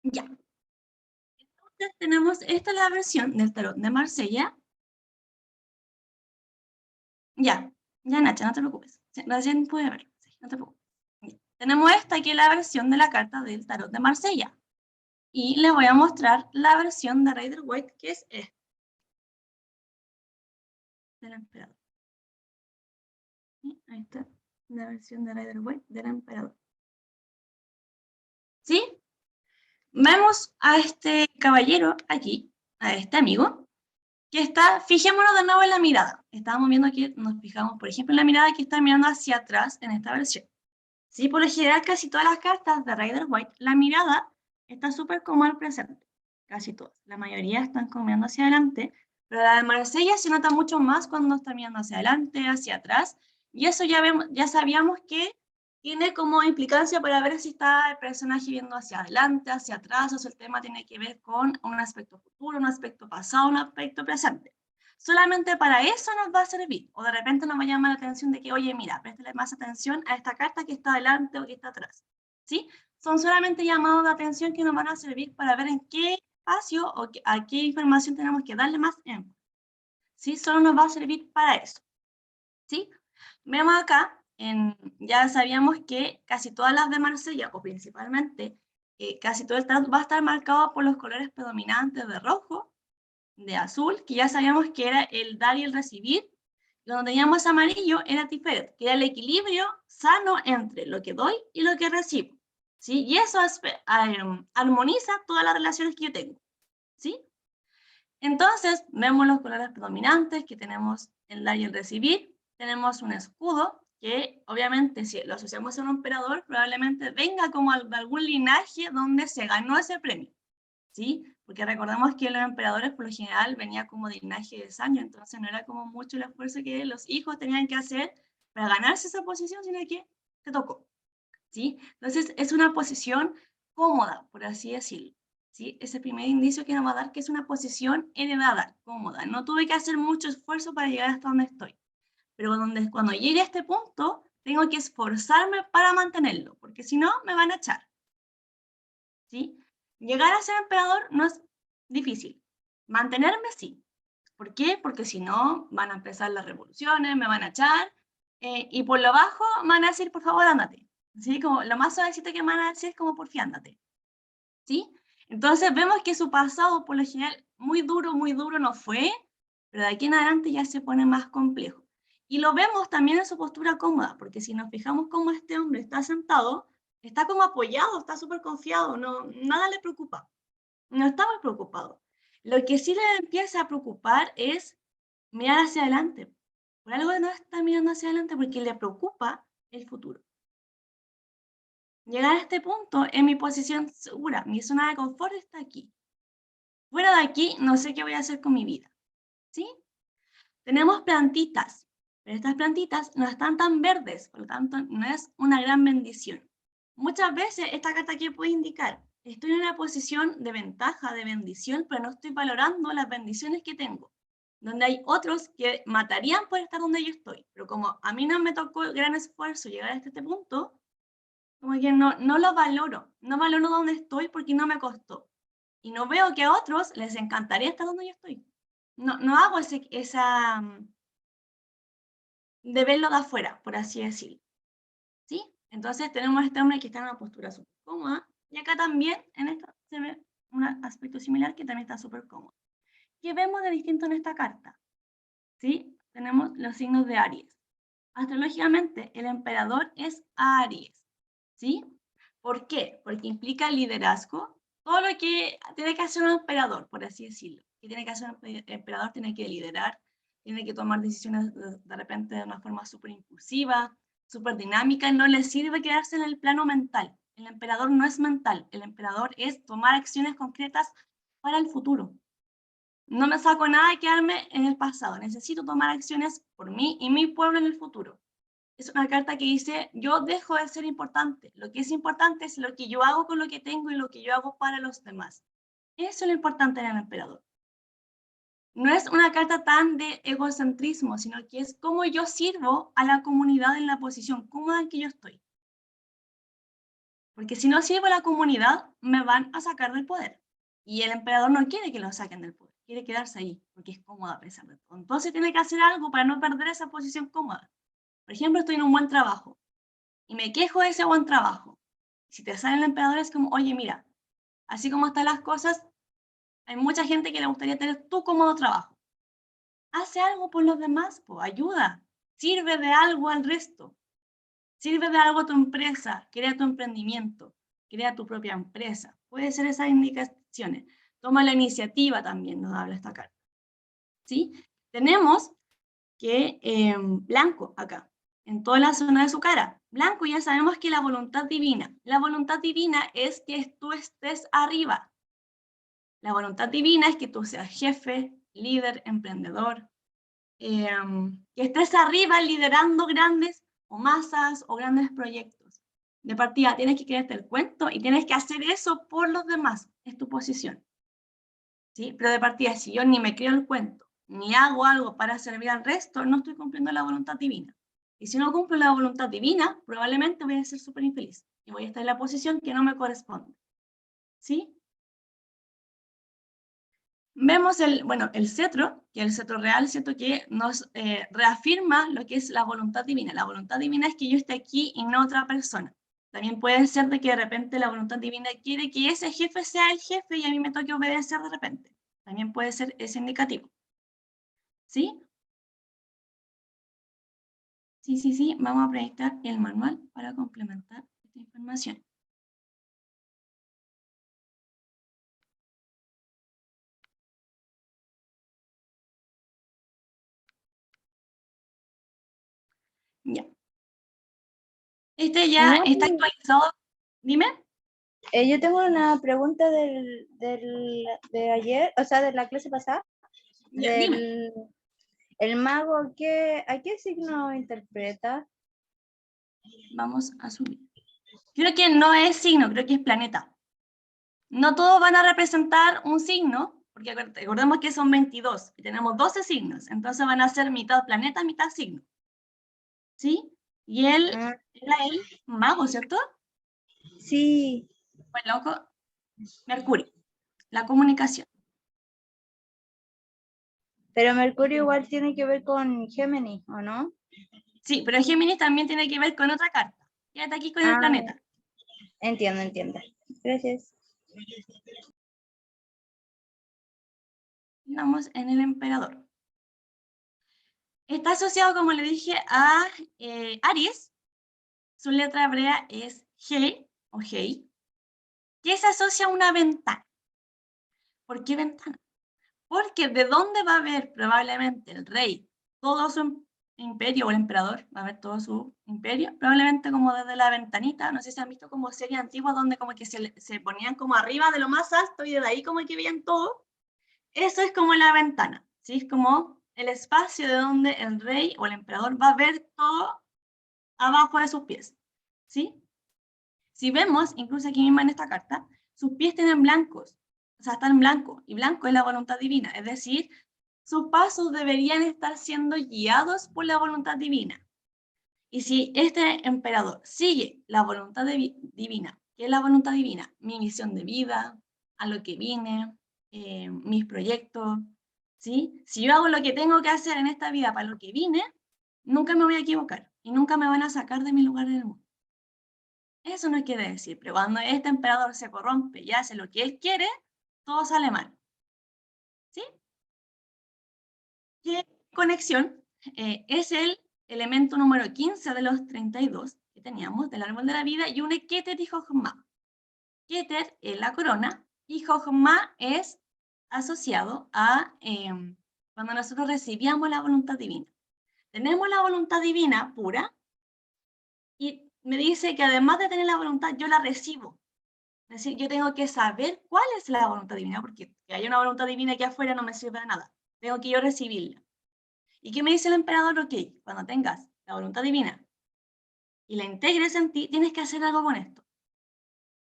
Ya. Entonces tenemos, esta es la versión del tarot de Marsella. Ya, ya Nacha, no te preocupes. Sí, recién pude verlo, sí, no te preocupes. Ya. Tenemos esta que es la versión de la carta del tarot de Marsella. Y les voy a mostrar la versión de Rider Waite, que es esta, del emperador. ¿Sí? Ahí está, la versión de Rider Waite del emperador. ¿Sí? Vemos a este caballero aquí, a este amigo, que está, fijémonos de nuevo en la mirada. Estábamos viendo que nos fijamos, por ejemplo, en la mirada que está mirando hacia atrás en esta versión. Sí, por lo general, casi todas las cartas de Rider Waite, la mirada está súper como al presente. Casi todas. La mayoría están como mirando hacia adelante, pero la de Marsella se nota mucho más cuando está mirando hacia adelante, hacia atrás. Y eso ya, vemos, ya sabíamos que tiene como implicancia para ver si está el personaje viendo hacia adelante, hacia atrás, o si el tema tiene que ver con un aspecto futuro, un aspecto pasado, un aspecto presente. Solamente para eso nos va a servir. O de repente nos va a llamar la atención de que, oye, mira, préstale más atención a esta carta que está adelante o que está atrás. ¿Sí? Son solamente llamados de atención que nos van a servir para ver en qué espacio o a qué información tenemos que darle más énfasis. ¿Sí? Solo nos va a servir para eso. ¿Sí? Vemos acá, ya sabíamos que casi todas las de Marsella, o principalmente, casi todo el tarot va a estar marcado por los colores predominantes de rojo, de azul, que ya sabíamos que era el dar y el recibir. Donde teníamos amarillo era Tiferet, que era el equilibrio sano entre lo que doy y lo que recibo. ¿Sí? Y eso armoniza todas las relaciones que yo tengo. ¿Sí? Entonces, vemos los colores predominantes, que tenemos el dar y el recibir. Tenemos un escudo, que obviamente si lo asociamos a un emperador, probablemente venga como de algún linaje donde se ganó ese premio. ¿Sí? Porque recordamos que los emperadores por lo general venía como de linaje de sangre, entonces no era como mucho el esfuerzo que los hijos tenían que hacer para ganarse esa posición, sino que te tocó. ¿Sí? Entonces es una posición cómoda, por así decirlo. ¿Sí? Ese primer indicio que nos va a dar que es una posición heredada, cómoda. No tuve que hacer mucho esfuerzo para llegar hasta donde estoy. Pero cuando llegue a este punto, tengo que esforzarme para mantenerlo, porque si no, me van a echar. ¿Sí? Llegar a ser emperador no es difícil. Mantenerme sí. ¿Por qué? Porque si no, van a empezar las revoluciones, me van a echar, y por lo bajo me van a decir, por favor, ándate. ¿Sí? Como lo más suavecito que me van a decir es como, por fin, ándate. ¿Sí? Entonces vemos que su pasado, por lo general, muy duro no fue, pero de aquí en adelante ya se pone más complejo. Y lo vemos también en su postura cómoda, porque si nos fijamos cómo este hombre está sentado, está como apoyado, está súper confiado, no, nada le preocupa, no está muy preocupado. Lo que sí le empieza a preocupar es mirar hacia adelante. Por algo no está mirando hacia adelante porque le preocupa el futuro. Llegar a este punto en mi posición segura, mi zona de confort está aquí. Fuera de aquí, no sé qué voy a hacer con mi vida. ¿Sí? Tenemos plantitas, pero estas plantitas no están tan verdes, por lo tanto, no es una gran bendición. Muchas veces esta carta aquí puede indicar, estoy en una posición de ventaja, de bendición, pero no estoy valorando las bendiciones que tengo. Donde hay otros que matarían por estar donde yo estoy, pero como a mí no me tocó el gran esfuerzo llegar hasta este punto, como que no lo valoro, no valoro donde estoy porque no me costó. Y no veo que a otros les encantaría estar donde yo estoy. No hago esa de verlo de afuera, por así decirlo. ¿Sí? Entonces tenemos a este hombre que está en una postura súper cómoda, y acá también en esta se ve un aspecto similar que también está súper cómodo. ¿Qué vemos de distinto en esta carta? ¿Sí? Tenemos los signos de Aries. Astrológicamente, el emperador es Aries. ¿Sí? ¿Por qué? Porque implica liderazgo. Todo lo que tiene que hacer un emperador, por así decirlo. Que tiene que hacer un emperador, tiene que liderar, tiene que tomar decisiones de repente de una forma súper impulsiva, súper dinámica, y no le sirve quedarse en el plano mental. El emperador no es mental, el emperador es tomar acciones concretas para el futuro. No me saco nada de quedarme en el pasado, necesito tomar acciones por mí y mi pueblo en el futuro. Es una carta que dice, yo dejo de ser importante, lo que es importante es lo que yo hago con lo que tengo y lo que yo hago para los demás. Eso es lo importante en el emperador. No es una carta tan de egocentrismo, sino que es cómo yo sirvo a la comunidad en la posición cómoda en que yo estoy. Porque si no sirvo a la comunidad, me van a sacar del poder. Y el emperador no quiere que lo saquen del poder, quiere quedarse ahí, porque es cómodo a pesar de todo. Entonces tiene que hacer algo para no perder esa posición cómoda. Por ejemplo, estoy en un buen trabajo y me quejo de ese buen trabajo. Si te sale el emperador es como, oye, mira, así como están las cosas, hay mucha gente que le gustaría tener tu cómodo trabajo. Hace algo por los demás, pues ayuda, sirve de algo al resto. Sirve de algo a tu empresa, crea tu emprendimiento, crea tu propia empresa. Puede ser esas indicaciones. Toma la iniciativa también, nos habla esta carta. ¿Sí? Tenemos que blanco acá, en toda la zona de su cara. Blanco ya sabemos que la voluntad divina. La voluntad divina es que tú estés arriba. La voluntad divina es que tú seas jefe, líder, emprendedor, que estés arriba liderando grandes o masas o grandes proyectos. De partida, tienes que creerte el cuento y tienes que hacer eso por los demás. Es tu posición. ¿Sí? Pero de partida, si yo ni me creo el cuento, ni hago algo para servir al resto, no estoy cumpliendo la voluntad divina. Y si no cumplo la voluntad divina, probablemente voy a ser súper infeliz y voy a estar en la posición que no me corresponde. ¿Sí? Vemos el cetro, que es el cetro real, ¿cierto? Que nos reafirma lo que es la voluntad divina. La voluntad divina es que yo esté aquí y no otra persona. También puede ser de que de repente la voluntad divina quiere que ese jefe sea el jefe y a mí me toque obedecer de repente. También puede ser ese indicativo. ¿Sí? Sí, sí, sí. Vamos a proyectar el manual para complementar esta información. Ya. Este ya No, está actualizado. Dime. yo tengo una pregunta de ayer, o sea, de la clase pasada, Ya, dime. el mago, ¿a qué signo interpreta? Vamos a subir. Creo que no es signo, creo que es planeta. No todos van a representar un signo, porque recordemos que son 22 y tenemos 12 signos, entonces van a ser mitad planeta, mitad signo. ¿Sí? Y él Ah, era el mago, ¿cierto? sí, Pues loco, Mercurio, la comunicación. pero Mercurio igual tiene que ver con Géminis, ¿o no? Sí, pero Géminis también tiene que ver con otra carta. Quédate aquí con el Ah, planeta. entiendo. Gracias. Vamos en el emperador. Está asociado, como le dije, a Aries. Su letra hebrea es G o G, que se asocia a una ventana. ¿Por qué ventana? Porque de dónde va a ver probablemente el rey todo su imperio o el emperador, va a ver todo su imperio, probablemente como desde la ventanita. No sé si han visto como series antiguas donde como que se ponían como arriba de lo más alto y de ahí como que veían todo. Eso es como la ventana, ¿sí? Es como el espacio de donde el rey o el emperador va a ver todo abajo de sus pies, ¿sí? Si vemos, incluso aquí mismo en esta carta, sus pies tienen blancos, o sea, están en blanco, y blanco es la voluntad divina, es decir, sus pasos deberían estar siendo guiados por la voluntad divina. Y si este emperador sigue la voluntad divina, ¿qué es la voluntad divina? Mi misión de vida, a lo que vine, mis proyectos, ¿sí? Si yo hago lo que tengo que hacer en esta vida para lo que vine, nunca me voy a equivocar y nunca me van a sacar de mi lugar en el mundo. Eso no quiere decir, pero cuando este emperador se corrompe y hace lo que él quiere, todo sale mal. ¿Sí? ¿Qué conexión? Es el elemento número 15 de los 32 que teníamos del árbol de la vida y une Keter y Jochma. Keter es la corona y Jochma es asociado a cuando nosotros recibíamos la voluntad divina. Tenemos la voluntad divina pura y me dice que además de tener la voluntad, yo la recibo. Es decir, yo tengo que saber cuál es la voluntad divina, porque que haya una voluntad divina aquí afuera no me sirve de nada. Tengo que yo recibirla. ¿Y qué me dice el emperador? Ok, cuando tengas la voluntad divina y la integres en ti, tienes que hacer algo con esto.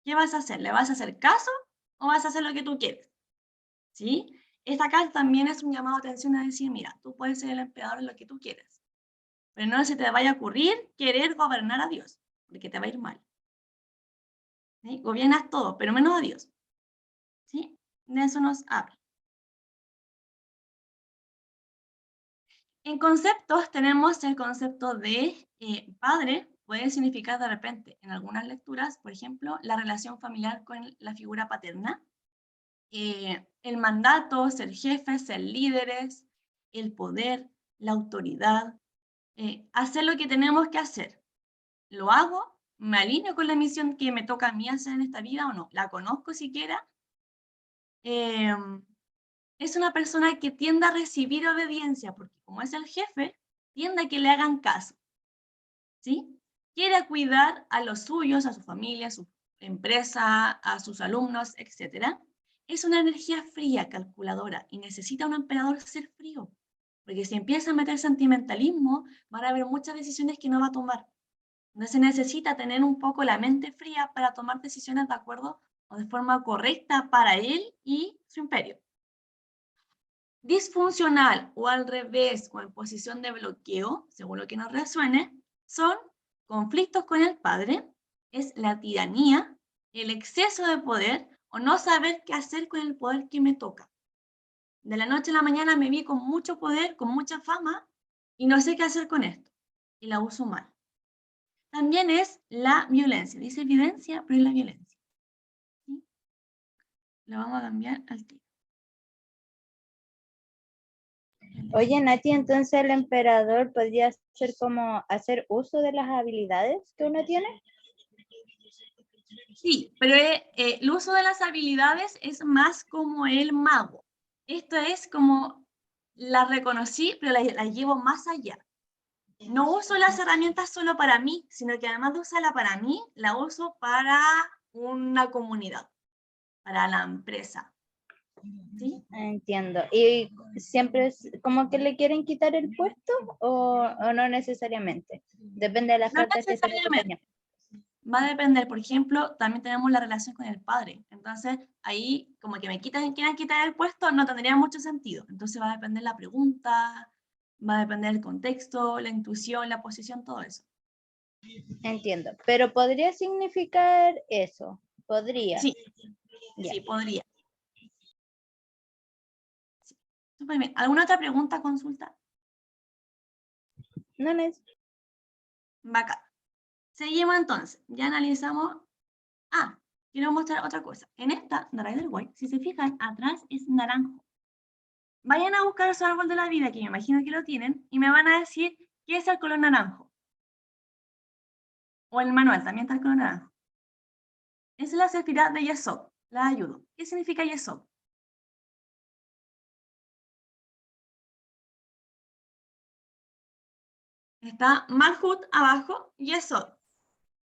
¿Qué vas a hacer? ¿Le vas a hacer caso o vas a hacer lo que tú quieres? ¿Sí? Esta carta también es un llamado de atención a decir, mira, tú puedes ser el emperador en lo que tú quieras, pero no se te vaya a ocurrir querer gobernar a Dios, porque te va a ir mal. ¿sí? Gobiernas todo, pero menos a Dios. ¿Sí? De eso nos habla. En conceptos tenemos el concepto de padre, puede significar de repente en algunas lecturas, por ejemplo, la relación familiar con la figura paterna, el mandato, ser jefes, ser líderes, el poder, la autoridad, hacer lo que tenemos que hacer. ¿Lo hago? ¿Me alineo con la misión que me toca a mí hacer en esta vida o no? ¿La conozco siquiera? Es una persona que tiende a recibir obediencia, porque como es el jefe, tiende a que le hagan caso. ¿Sí? Quiere cuidar a los suyos, a su familia, a su empresa, a sus alumnos, etc. Es una energía fría, calculadora, y necesita un emperador ser frío, porque si empieza a meter sentimentalismo, van a haber muchas decisiones que no va a tomar. Entonces necesita tener un poco la mente fría para tomar decisiones de acuerdo o de forma correcta para él y su imperio. Disfuncional o al revés o en posición de bloqueo, según lo que nos resuene, son conflictos con el padre, es la tiranía, el exceso de poder o no saber qué hacer con el poder que me toca. De la noche a la mañana me vi con mucho poder, con mucha fama y no sé qué hacer con esto y la uso mal. También es la violencia, dice evidencia, pero es la violencia. ¿Sí? Lo vamos a cambiar al tiro. Oye, Nati, entonces el emperador podría ser como hacer uso de las habilidades que uno tiene. Sí, pero el uso de las habilidades es más como el mago. Esto es como la reconocí, pero la llevo más allá. No uso las herramientas solo para mí, sino que además de usarla para mí, la uso para una comunidad, para la empresa. ¿Sí? Entiendo. ¿Y siempre es como que le quieren quitar el puesto o no necesariamente? Depende de las No cartas que se le necesariamente. toquen. Va a depender, por ejemplo, también tenemos la relación con el padre. Entonces, ahí como que quieran quitar el puesto, no tendría mucho sentido. Entonces va a depender la pregunta, va a depender el contexto, la intuición, la posición, todo eso. Entiendo. Pero podría significar eso. Podría. Sí, Ya. sí, podría. Sí. Súper bien. ¿Alguna otra pregunta, consulta? No es. Bacán. Seguimos entonces. Ya analizamos. Ah, quiero mostrar otra cosa. En esta, de Rider White, si se fijan, atrás es naranjo. Vayan a buscar su árbol de la vida, que me imagino que lo tienen, y me van a decir qué es el color naranjo. O el manual también está el color naranjo. Es la sefirá de Yesod. La ayudo. ¿Qué significa Yesod? Está Malhut abajo, Yesod.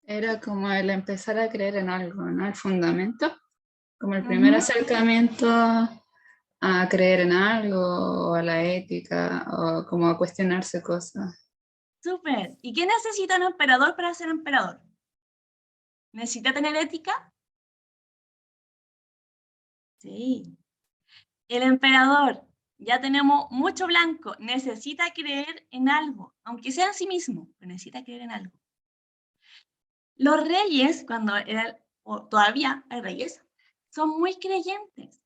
Era como el empezar a creer en algo, ¿no? El fundamento, como el primer acercamiento a creer en algo, o a la ética, o como a cuestionarse cosas. Súper. ¿Y qué necesita un emperador para ser emperador? ¿Necesita tener ética? Sí. El emperador, ya tenemos mucho blanco, necesita creer en algo, aunque sea en sí mismo, pero necesita creer en algo. Los reyes, cuando eran, o todavía hay reyes, son muy creyentes.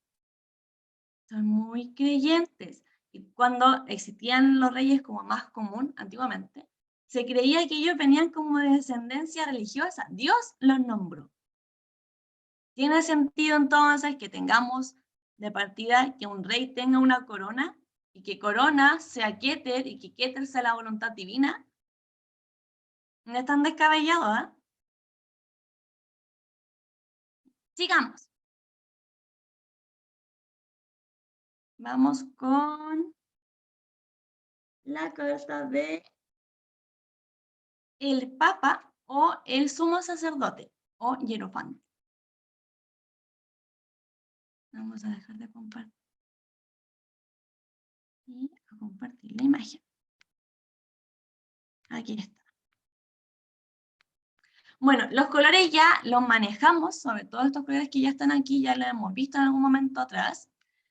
Son muy creyentes. Y cuando existían los reyes como más común antiguamente, se creía que ellos venían como de descendencia religiosa. Dios los nombró. ¿Tiene sentido entonces que tengamos de partida que un rey tenga una corona y que corona sea Keter y que Keter sea la voluntad divina? No es tan descabellado, ¿eh? Sigamos. Vamos con la carta de el Papa o el Sumo Sacerdote o Hierofante. Vamos a dejar de compartir y a compartir la imagen. Aquí está. Bueno, los colores ya los manejamos, sobre todo estos colores que ya están aquí, ya los hemos visto en algún momento atrás.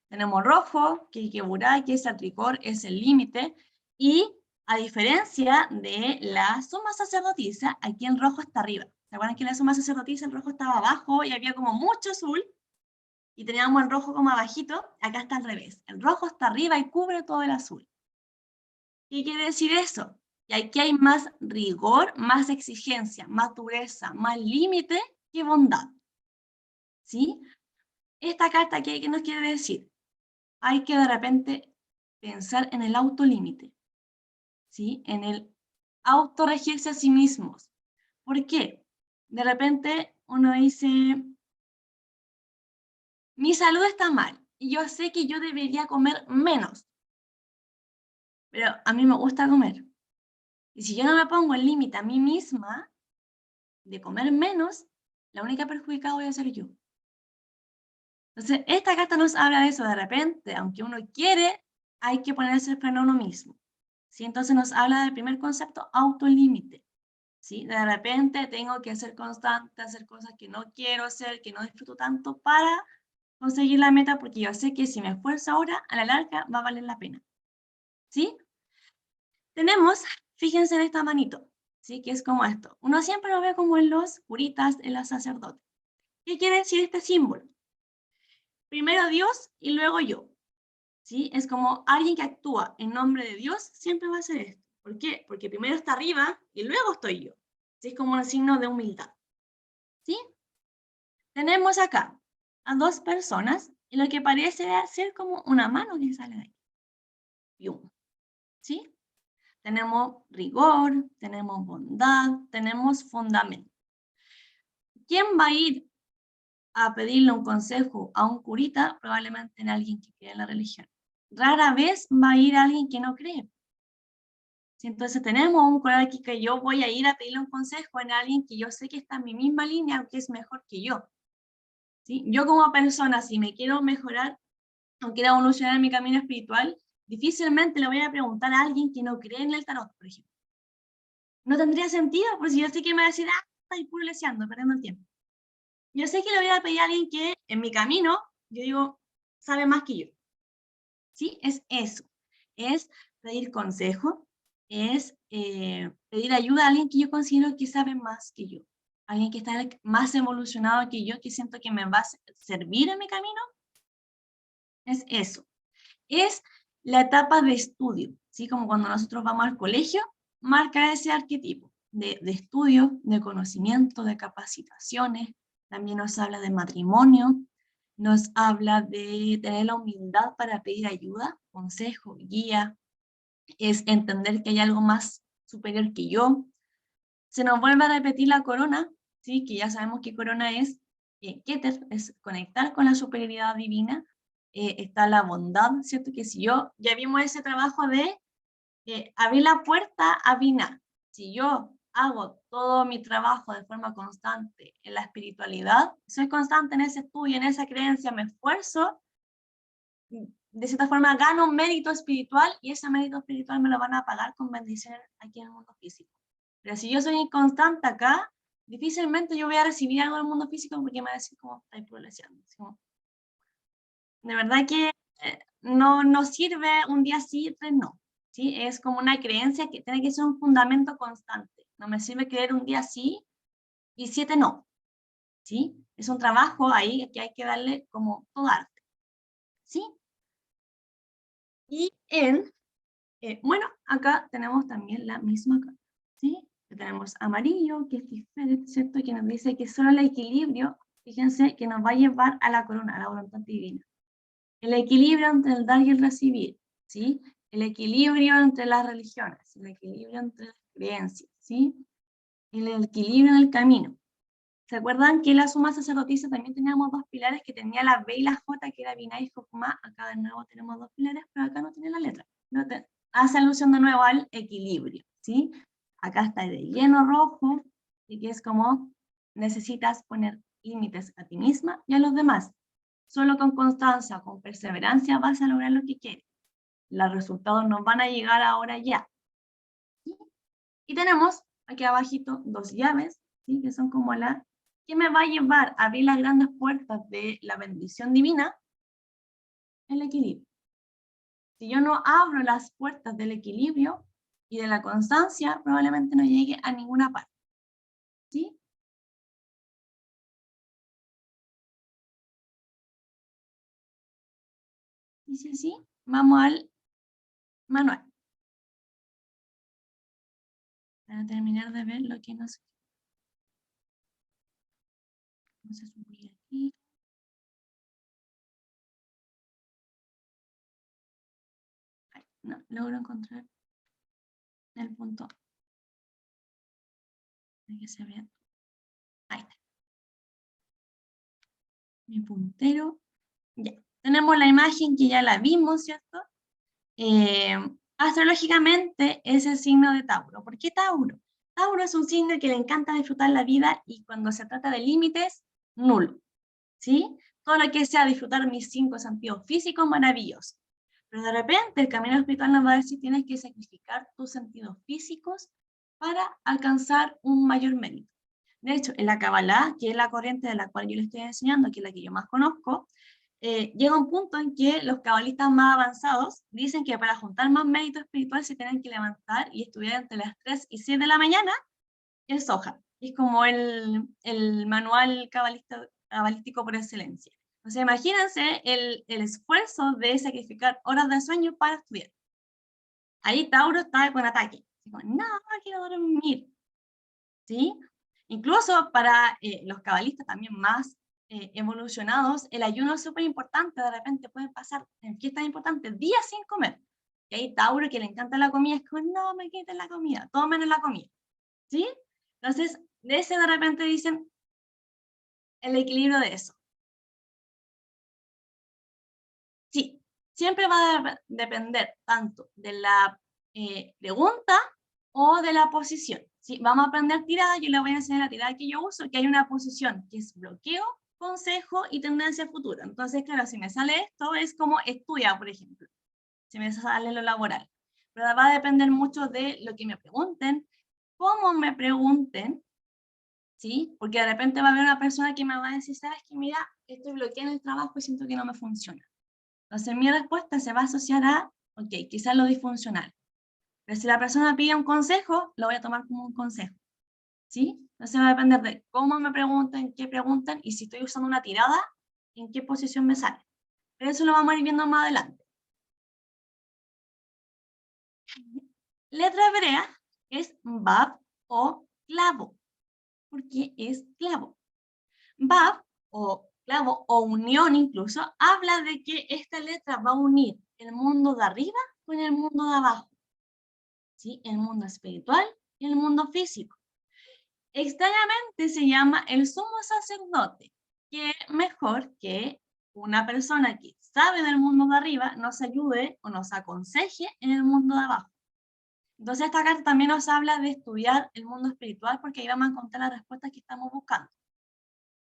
Tenemos rojo, que es Geburá, que es el tricor, es el límite, y a diferencia de la suma sacerdotisa, aquí el rojo está arriba. ¿Se acuerdan que en la suma sacerdotisa el rojo estaba abajo y había como mucho azul? Y teníamos el rojo como abajito, acá está al revés. El rojo está arriba y cubre todo el azul. ¿Qué quiere decir eso? Que aquí hay más rigor, más exigencia, más dureza, más límite que bondad. ¿Sí? Esta carta aquí, ¿qué nos quiere decir? Hay que de repente pensar en el autolímite, ¿sí? En el autorregirse a sí mismos. ¿Por qué? De repente uno dice, mi salud está mal y yo sé que yo debería comer menos, pero a mí me gusta comer. Y si yo no me pongo el límite a mí misma de comer menos, la única perjudicada voy a ser yo. Entonces, esta carta nos habla de eso. De repente, aunque uno quiere, hay que ponerse el freno a uno mismo. ¿Sí? Entonces nos habla del primer concepto, autolímite. ¿Sí? De repente tengo que ser constante, hacer cosas que no quiero hacer, que no disfruto tanto para conseguir la meta, porque yo sé que si me esfuerzo ahora, a la larga va a valer la pena. ¿Sí? Tenemos, fíjense en esta manito, ¿sí? Que es como esto. Uno siempre lo ve como en los curitas, en los sacerdotes. ¿Qué quiere decir este símbolo? Primero Dios y luego yo. ¿Sí? Es como alguien que actúa en nombre de Dios, siempre va a hacer esto. ¿Por qué? Porque primero está arriba y luego estoy yo. ¿Sí? Es como un signo de humildad. ¿Sí? Tenemos acá a dos personas y lo que parece ser como una mano que sale de ahí. ¿Sí? Tenemos rigor, tenemos bondad, tenemos fundamento. ¿Quién va a ir a pedirle un consejo a un curita? Probablemente en alguien que cree en la religión. Rara vez va a ir alguien que no cree. Si entonces tenemos un cura aquí que yo voy a ir a pedirle un consejo en alguien que yo sé que está en mi misma línea, aunque es mejor que yo. ¿Sí? Yo como persona, si me quiero mejorar o quiero evolucionar en mi camino espiritual, difícilmente le voy a preguntar a alguien que no cree en el tarot, por ejemplo. No tendría sentido, pues si yo sé que me va a decir, estoy puro leseando, perdiendo el tiempo. Yo sé que le voy a pedir a alguien que en mi camino, yo digo, sabe más que yo. ¿Sí? Es eso. Es pedir consejo, es pedir ayuda a alguien que yo considero que sabe más que yo. Alguien que está más evolucionado que yo, que siento que me va a servir en mi camino. Es eso. Es la etapa de estudio, ¿sí? Como cuando nosotros vamos al colegio, marca ese arquetipo de estudio, de conocimiento, de capacitaciones. También nos habla de matrimonio, nos habla de tener la humildad para pedir ayuda, consejo, guía, es entender que hay algo más superior que yo. Se nos vuelve a repetir la corona, ¿sí? Que ya sabemos que corona es Keter, es conectar con la superioridad divina. Está la bondad, ¿cierto? Que si yo, ya vimos ese trabajo de abrir la puerta a Binah. Si yo hago todo mi trabajo de forma constante en la espiritualidad, soy constante en ese estudio, en esa creencia, me esfuerzo, de cierta forma gano un mérito espiritual y ese mérito espiritual me lo van a pagar con bendiciones aquí en el mundo físico. Pero si yo soy inconstante acá, difícilmente yo voy a recibir algo del mundo físico porque me va a decir como estáis progresando. De verdad que no sirve un día sí, tres no. ¿Sí? Es como una creencia que tiene que ser un fundamento constante. No me sirve creer un día sí y 7 no. ¿Sí? Es un trabajo ahí que hay que darle como todo arte. ¿Sí? Y bueno, acá tenemos también la misma carta. ¿Sí? Tenemos amarillo, que es diferente, ¿cierto? Que nos dice que solo el equilibrio, fíjense, que nos va a llevar a la corona, a la voluntad divina. El equilibrio entre el dar y el recibir, ¿sí? El equilibrio entre las religiones, el equilibrio entre las creencias, ¿sí? El equilibrio en el camino. ¿Se acuerdan que en la suma sacerdotisa también teníamos dos pilares, que tenía la B y la J, que era Binah y Jokmah? Acá de nuevo tenemos dos pilares, pero acá no tiene la letra. No hace alusión de nuevo al equilibrio, ¿sí? Acá está de lleno rojo, y que es como necesitas poner límites a ti misma y a los demás. Solo con constancia, con perseverancia vas a lograr lo que quieres. Los resultados no van a llegar ahora ya. ¿Sí? Y tenemos aquí abajito dos llaves, ¿sí? Que son como la que me va a llevar a abrir las grandes puertas de la bendición divina, el equilibrio. Si yo no abro las puertas del equilibrio y de la constancia, probablemente no llegue a ninguna parte. ¿Sí? Dice así, vamos al manual. Para terminar de ver lo que nos... Vamos a subir aquí. Ay, no, logro encontrar el punto. Hay que se vea. Ahí está. Mi puntero. Ya. Tenemos la imagen que ya la vimos, ¿cierto? Astrológicamente es el signo de Tauro. ¿Por qué Tauro? Tauro es un signo que le encanta disfrutar la vida y cuando se trata de límites, nulo. ¿Sí? Todo lo que sea disfrutar mis 5 sentidos físicos, maravilloso. Pero de repente el camino espiritual nos va a decir tienes que sacrificar tus sentidos físicos para alcanzar un mayor mérito. De hecho, en la Kabbalah, que es la corriente de la cual yo les estoy enseñando, que es la que yo más conozco, llega un punto en que los cabalistas más avanzados dicen que para juntar más mérito espiritual se tienen que levantar y estudiar entre las 3 y 7 de la mañana el Zohar. Es como el manual cabalístico por excelencia. O sea, imagínense el esfuerzo de sacrificar horas de sueño para estudiar. Ahí Tauro está con ataque. Digo, no, quiero dormir. ¿Sí? Incluso para los cabalistas también más evolucionados, el ayuno es súper importante. De repente pueden pasar en fiestas importantes días sin comer. Y ahí Tauro, que le encanta la comida, es como, no me quiten la comida, todo menos la comida. ¿Sí? Entonces, de ese de repente dicen el equilibrio de eso. Sí, siempre va a depender tanto de la pregunta o de la posición. ¿Sí? Vamos a aprender tirada, yo les voy a enseñar la tirada que yo uso, que hay una posición que es bloqueo, consejo y tendencia futura. Entonces, claro, si me sale esto, es como estudia, por ejemplo. Si me sale lo laboral. Pero va a depender mucho de lo que me pregunten, cómo me pregunten, ¿sí? Porque de repente va a haber una persona que me va a decir, ¿sabes qué? Mira, estoy bloqueando el trabajo y siento que no me funciona. Entonces mi respuesta se va a asociar a, ok, quizás lo disfuncional. Pero si la persona pide un consejo, lo voy a tomar como un consejo. ¿Sí? Entonces va a depender de cómo me pregunten, qué preguntan, y si estoy usando una tirada, en qué posición me sale. Pero eso lo vamos a ir viendo más adelante. Letra hebrea es Bab o clavo. Porque es clavo. Bab o clavo o unión incluso, habla de que esta letra va a unir el mundo de arriba con el mundo de abajo. ¿Sí? El mundo espiritual y el mundo físico. Extrañamente se llama el sumo sacerdote, que mejor que una persona que sabe del mundo de arriba nos ayude o nos aconseje en el mundo de abajo. Entonces esta carta también nos habla de estudiar el mundo espiritual porque ahí vamos a encontrar las respuestas que estamos buscando.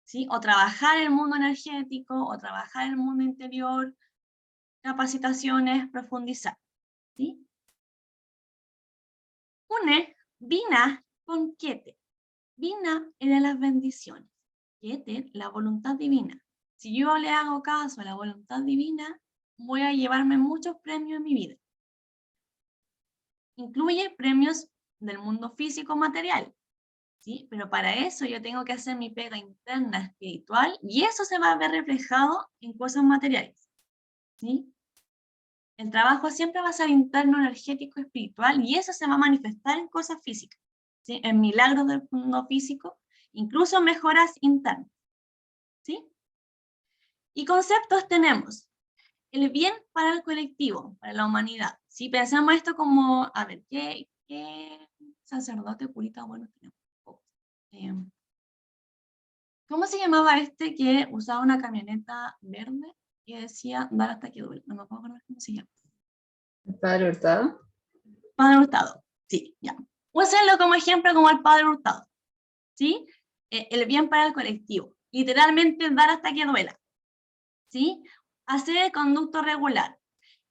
¿Sí? O trabajar el mundo energético, o trabajar el mundo interior, capacitaciones, profundizar. ¿Sí? Une Vina con Keter. Vina era las bendiciones. Keter, la voluntad divina. Si yo le hago caso a la voluntad divina, voy a llevarme muchos premios en mi vida. Incluye premios del mundo físico material. ¿Sí? Pero para eso yo tengo que hacer mi pega interna espiritual y eso se va a ver reflejado en cosas materiales. ¿Sí? El trabajo siempre va a ser interno, energético, espiritual y eso se va a manifestar en cosas físicas, ¿sí? En milagros del mundo físico, incluso mejoras internas. ¿Sí? Y conceptos tenemos el bien para el colectivo, para la humanidad. Si pensamos esto como, a ver, ¿qué sacerdote, curita, bueno, tenemos? ¿Cómo se llamaba este que usaba una camioneta verde y decía dar hasta que duele? No me puedo acordar cómo se llama. ¿El Padre Hurtado? Padre Hurtado, sí, ya. Úsenlo como ejemplo como el Padre Hurtado, ¿sí? El bien para el colectivo. Literalmente dar hasta que duela, ¿sí? Hacer el conducto regular.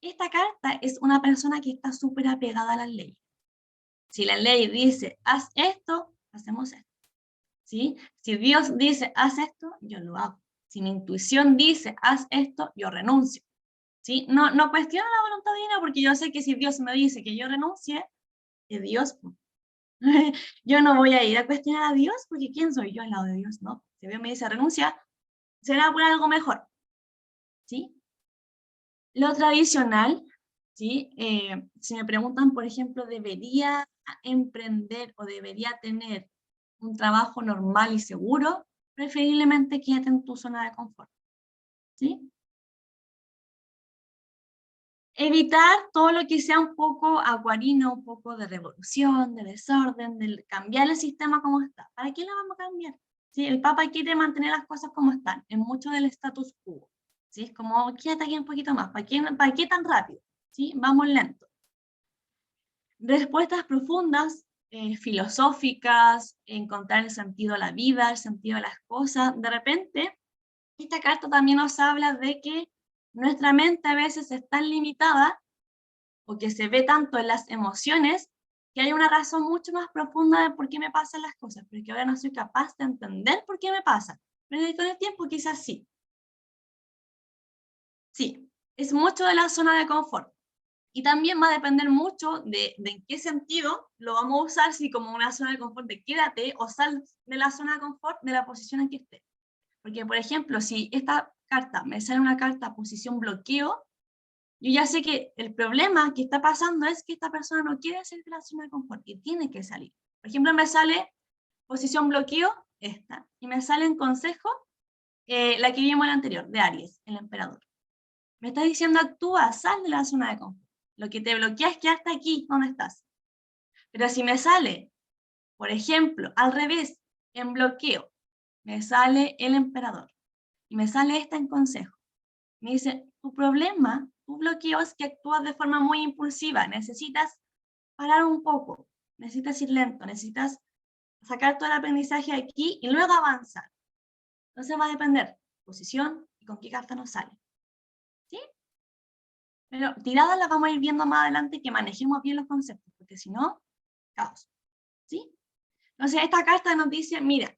Esta carta es una persona que está súper apegada a las leyes. Si la ley dice, haz esto, hacemos esto. ¿Sí? Si Dios dice, haz esto, yo lo hago. Si mi intuición dice, haz esto, yo renuncio. ¿Sí? No cuestiono la voluntad divina porque yo sé que si Dios me dice que yo renuncie, es Dios. Yo no voy a ir a cuestionar a Dios porque ¿quién soy yo al lado de Dios? No. Si Dios me dice renuncia, será por algo mejor. ¿Sí? Lo tradicional, ¿sí? Si me preguntan, por ejemplo, ¿debería emprender o debería tener un trabajo normal y seguro? Preferiblemente quédate en tu zona de confort, ¿sí? Evitar todo lo que sea un poco acuarino, un poco de revolución, de desorden, de cambiar el sistema como está. ¿Para qué lo vamos a cambiar? ¿Sí? El Papa quiere mantener las cosas como están, en mucho del status quo. ¿Sí? Es como, quédate aquí un poquito más, para qué tan rápido? ¿Sí? Vamos lento. Respuestas profundas, filosóficas, encontrar el sentido a la vida, el sentido a las cosas. De repente, esta carta también nos habla de que nuestra mente a veces es tan limitada o que se ve tanto en las emociones que hay una razón mucho más profunda de por qué me pasan las cosas, pero que ahora no soy capaz de entender por qué me pasan. Pero con el tiempo quizás sí. Sí, es mucho de la zona de confort. Y también va a depender mucho de en qué sentido lo vamos a usar, si como una zona de confort de quédate o sal de la zona de confort de la posición en que esté. Porque, por ejemplo, si esta carta me sale una carta posición bloqueo, yo ya sé que el problema que está pasando es que esta persona no quiere salir de la zona de confort y tiene que salir. Por ejemplo, me sale posición bloqueo, esta, y me sale en consejo la que vimos en la anterior, de Aries, el emperador. Me está diciendo actúa, sal de la zona de confort. Lo que te bloquea es quedarte aquí donde estás. Pero si me sale, por ejemplo, al revés, en bloqueo, me sale el emperador y me sale esta en consejo. Me dice, tu problema, tu bloqueo es que actúas de forma muy impulsiva, necesitas parar un poco, necesitas ir lento, necesitas sacar todo el aprendizaje aquí y luego avanzar. Entonces va a depender posición y con qué carta nos sale. ¿Sí? Pero tiradas las vamos a ir viendo más adelante, que manejemos bien los conceptos, porque si no, caos. ¿Sí? Entonces esta carta nos dice, mira,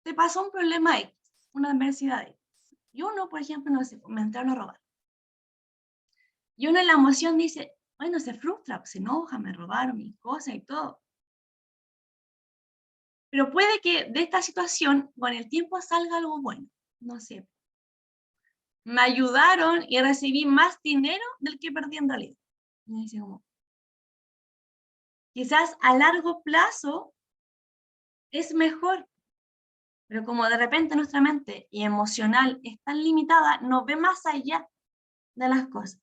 te pasó un problema X, una adversidad X. Y uno, por ejemplo, no sé, me entraron a robar. Y uno en la emoción dice, bueno, se frustra, se enoja, me robaron mis cosas y todo. Pero puede que de esta situación, con el tiempo, salga algo bueno. No sé. Me ayudaron y recibí más dinero del que perdí en realidad. Y dice como, quizás a largo plazo es mejor, pero como de repente nuestra mente y emocional es tan limitada, no ve más allá de las cosas.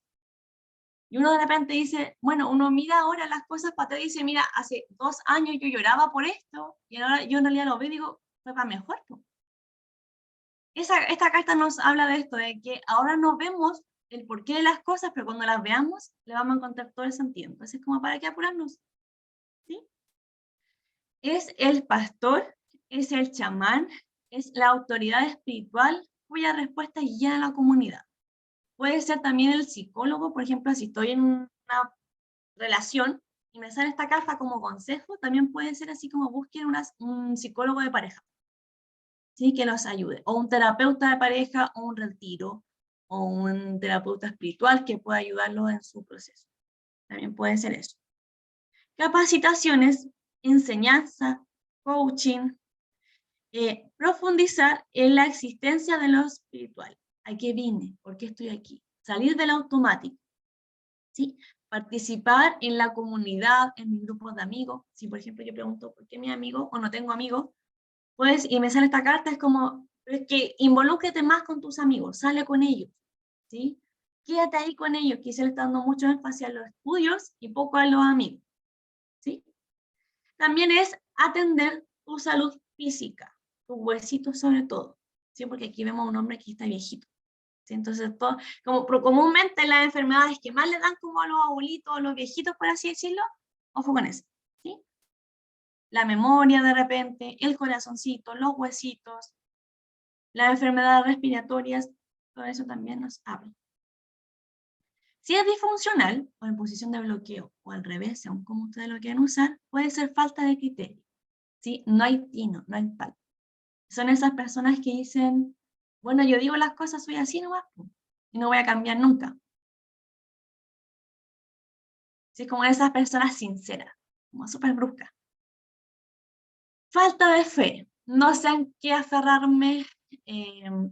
Y uno de repente dice, bueno, uno mira ahora las cosas para atrás y dice, mira, hace 2 años yo lloraba por esto, y ahora yo en realidad lo veo y digo, fue para mejor. Esta carta nos habla de esto, de que ahora no vemos el porqué de las cosas, pero cuando las veamos, le vamos a encontrar todo el sentido. Entonces, como para qué apurarnos, ¿sí? Es el pastor, es el chamán, es la autoridad espiritual cuya respuesta guía a la comunidad. Puede ser también el psicólogo, por ejemplo, si estoy en una relación y me sale esta carta como consejo, también puede ser así como busquen un psicólogo de pareja, ¿sí? Que los ayude, o un terapeuta de pareja, o un retiro, o un terapeuta espiritual que pueda ayudarlos en su proceso. También puede ser eso. Capacitaciones, enseñanza, coaching, profundizar en la existencia de lo espiritual. ¿A qué vine? ¿Por qué estoy aquí? Salir del automático, ¿sí? Participar en la comunidad, en mi grupo de amigos. Si, por ejemplo, yo pregunto, ¿por qué mi amigo o no tengo amigos? Pues, y me sale esta carta, es como, es que involúcrate más con tus amigos, sale con ellos, ¿sí? Quédate ahí con ellos, que se le está dando mucho énfasis a los estudios y poco a los amigos, ¿sí? También es atender tu salud física, tus huesitos sobre todo, ¿sí? Porque aquí vemos a un hombre que está viejito, ¿sí? Entonces, todo, como comúnmente las enfermedades que más le dan como a los abuelitos, a los viejitos, por así decirlo, ojo con eso, ¿sí? La memoria de repente, el corazoncito, los huesitos, las enfermedades respiratorias, todo eso también nos habla. Si es disfuncional o en posición de bloqueo o al revés, según como ustedes lo quieran usar, puede ser falta de criterio, ¿sí? No hay tino, no hay tal. Son esas personas que dicen, bueno, yo digo las cosas, soy así nomás, y no voy a cambiar nunca. ¿Sí? Como esas personas sinceras, como súper bruscas. Falta de fe. No sé en qué aferrarme,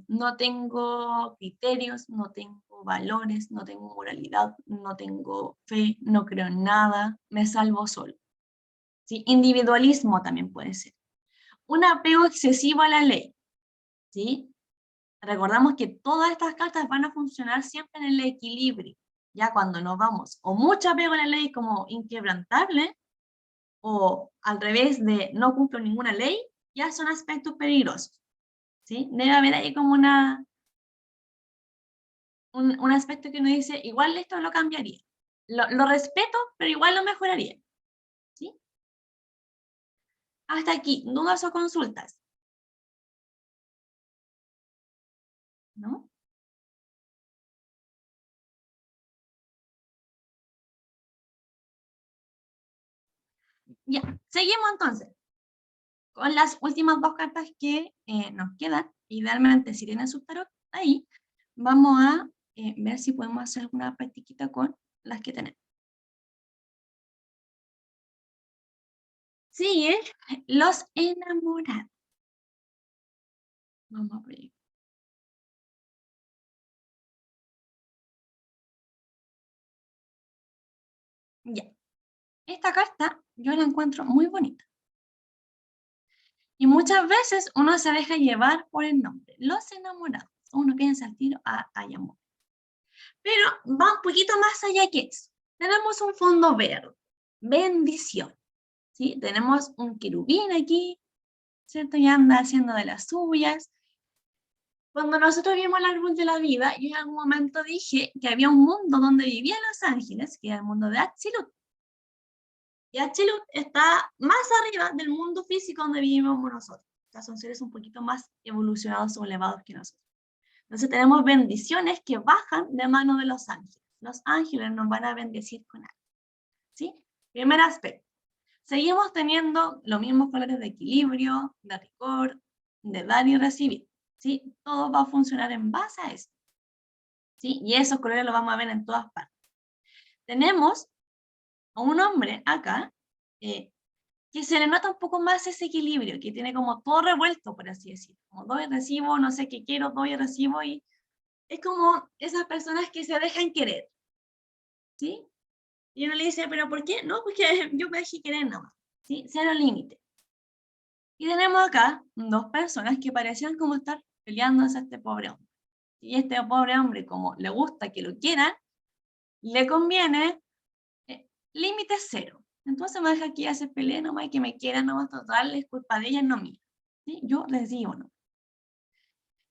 no tengo criterios, no tengo valores, no tengo moralidad, no tengo fe, no creo en nada, me salvo solo. ¿Sí? Individualismo también puede ser. Un apego excesivo a la ley. ¿Sí? Recordamos que todas estas cartas van a funcionar siempre en el equilibrio. Ya cuando nos vamos o mucho apego a la ley como inquebrantable, o al revés de no cumplo ninguna ley, ya son aspectos peligrosos. ¿Sí? Debe haber ahí como un aspecto que uno dice, igual esto lo cambiaría. Lo respeto, pero igual lo mejoraría. ¿Sí? Hasta aquí, dudas o consultas. ¿No? Ya, seguimos entonces con las últimas dos cartas que nos quedan. Idealmente, si tienen su tarot ahí, vamos a ver si podemos hacer alguna practiquita con las que tenemos. Sigue los enamorados. Vamos a ver. Ya. Esta carta yo la encuentro muy bonita. Y muchas veces uno se deja llevar por el nombre. Los enamorados. Uno piensa al tiro, hay amor. Pero va un poquito más allá que eso. Tenemos un fondo verde. Bendición. ¿Sí? Tenemos un querubín aquí, ¿cierto? Y anda haciendo de las suyas. Cuando nosotros vimos el árbol de la vida, yo en algún momento dije que había un mundo donde vivían los ángeles, que era el mundo de Atzilut. Y Atzilut está más arriba del mundo físico donde vivimos nosotros. O sea, son seres un poquito más evolucionados o elevados que nosotros. Entonces tenemos bendiciones que bajan de mano de los ángeles. Los ángeles nos van a bendecir con algo. ¿Sí? Primer aspecto. Seguimos teniendo los mismos colores de equilibrio, de rigor, de dar y recibir. ¿Sí? Todo va a funcionar en base a eso. ¿Sí? Y esos colores los vamos a ver en todas partes. Tenemos a un hombre acá que se le nota un poco más ese equilibrio, que tiene como todo revuelto, por así decirlo. Como doy y recibo, no sé qué quiero, doy y recibo, y es como esas personas que se dejan querer. ¿Sí? Y uno le dice, ¿pero por qué? No, porque yo me dejé querer nomás. ¿Sí? Cero límite. Y tenemos acá dos personas que parecían como estar peleándose a este pobre hombre. Y este pobre hombre, como le gusta que lo quieran, le conviene límite cero. Entonces me deja que ella se pelee nomás y que me quieran nomás, total, es culpa de ella, no mía. ¿Sí? Yo les digo no.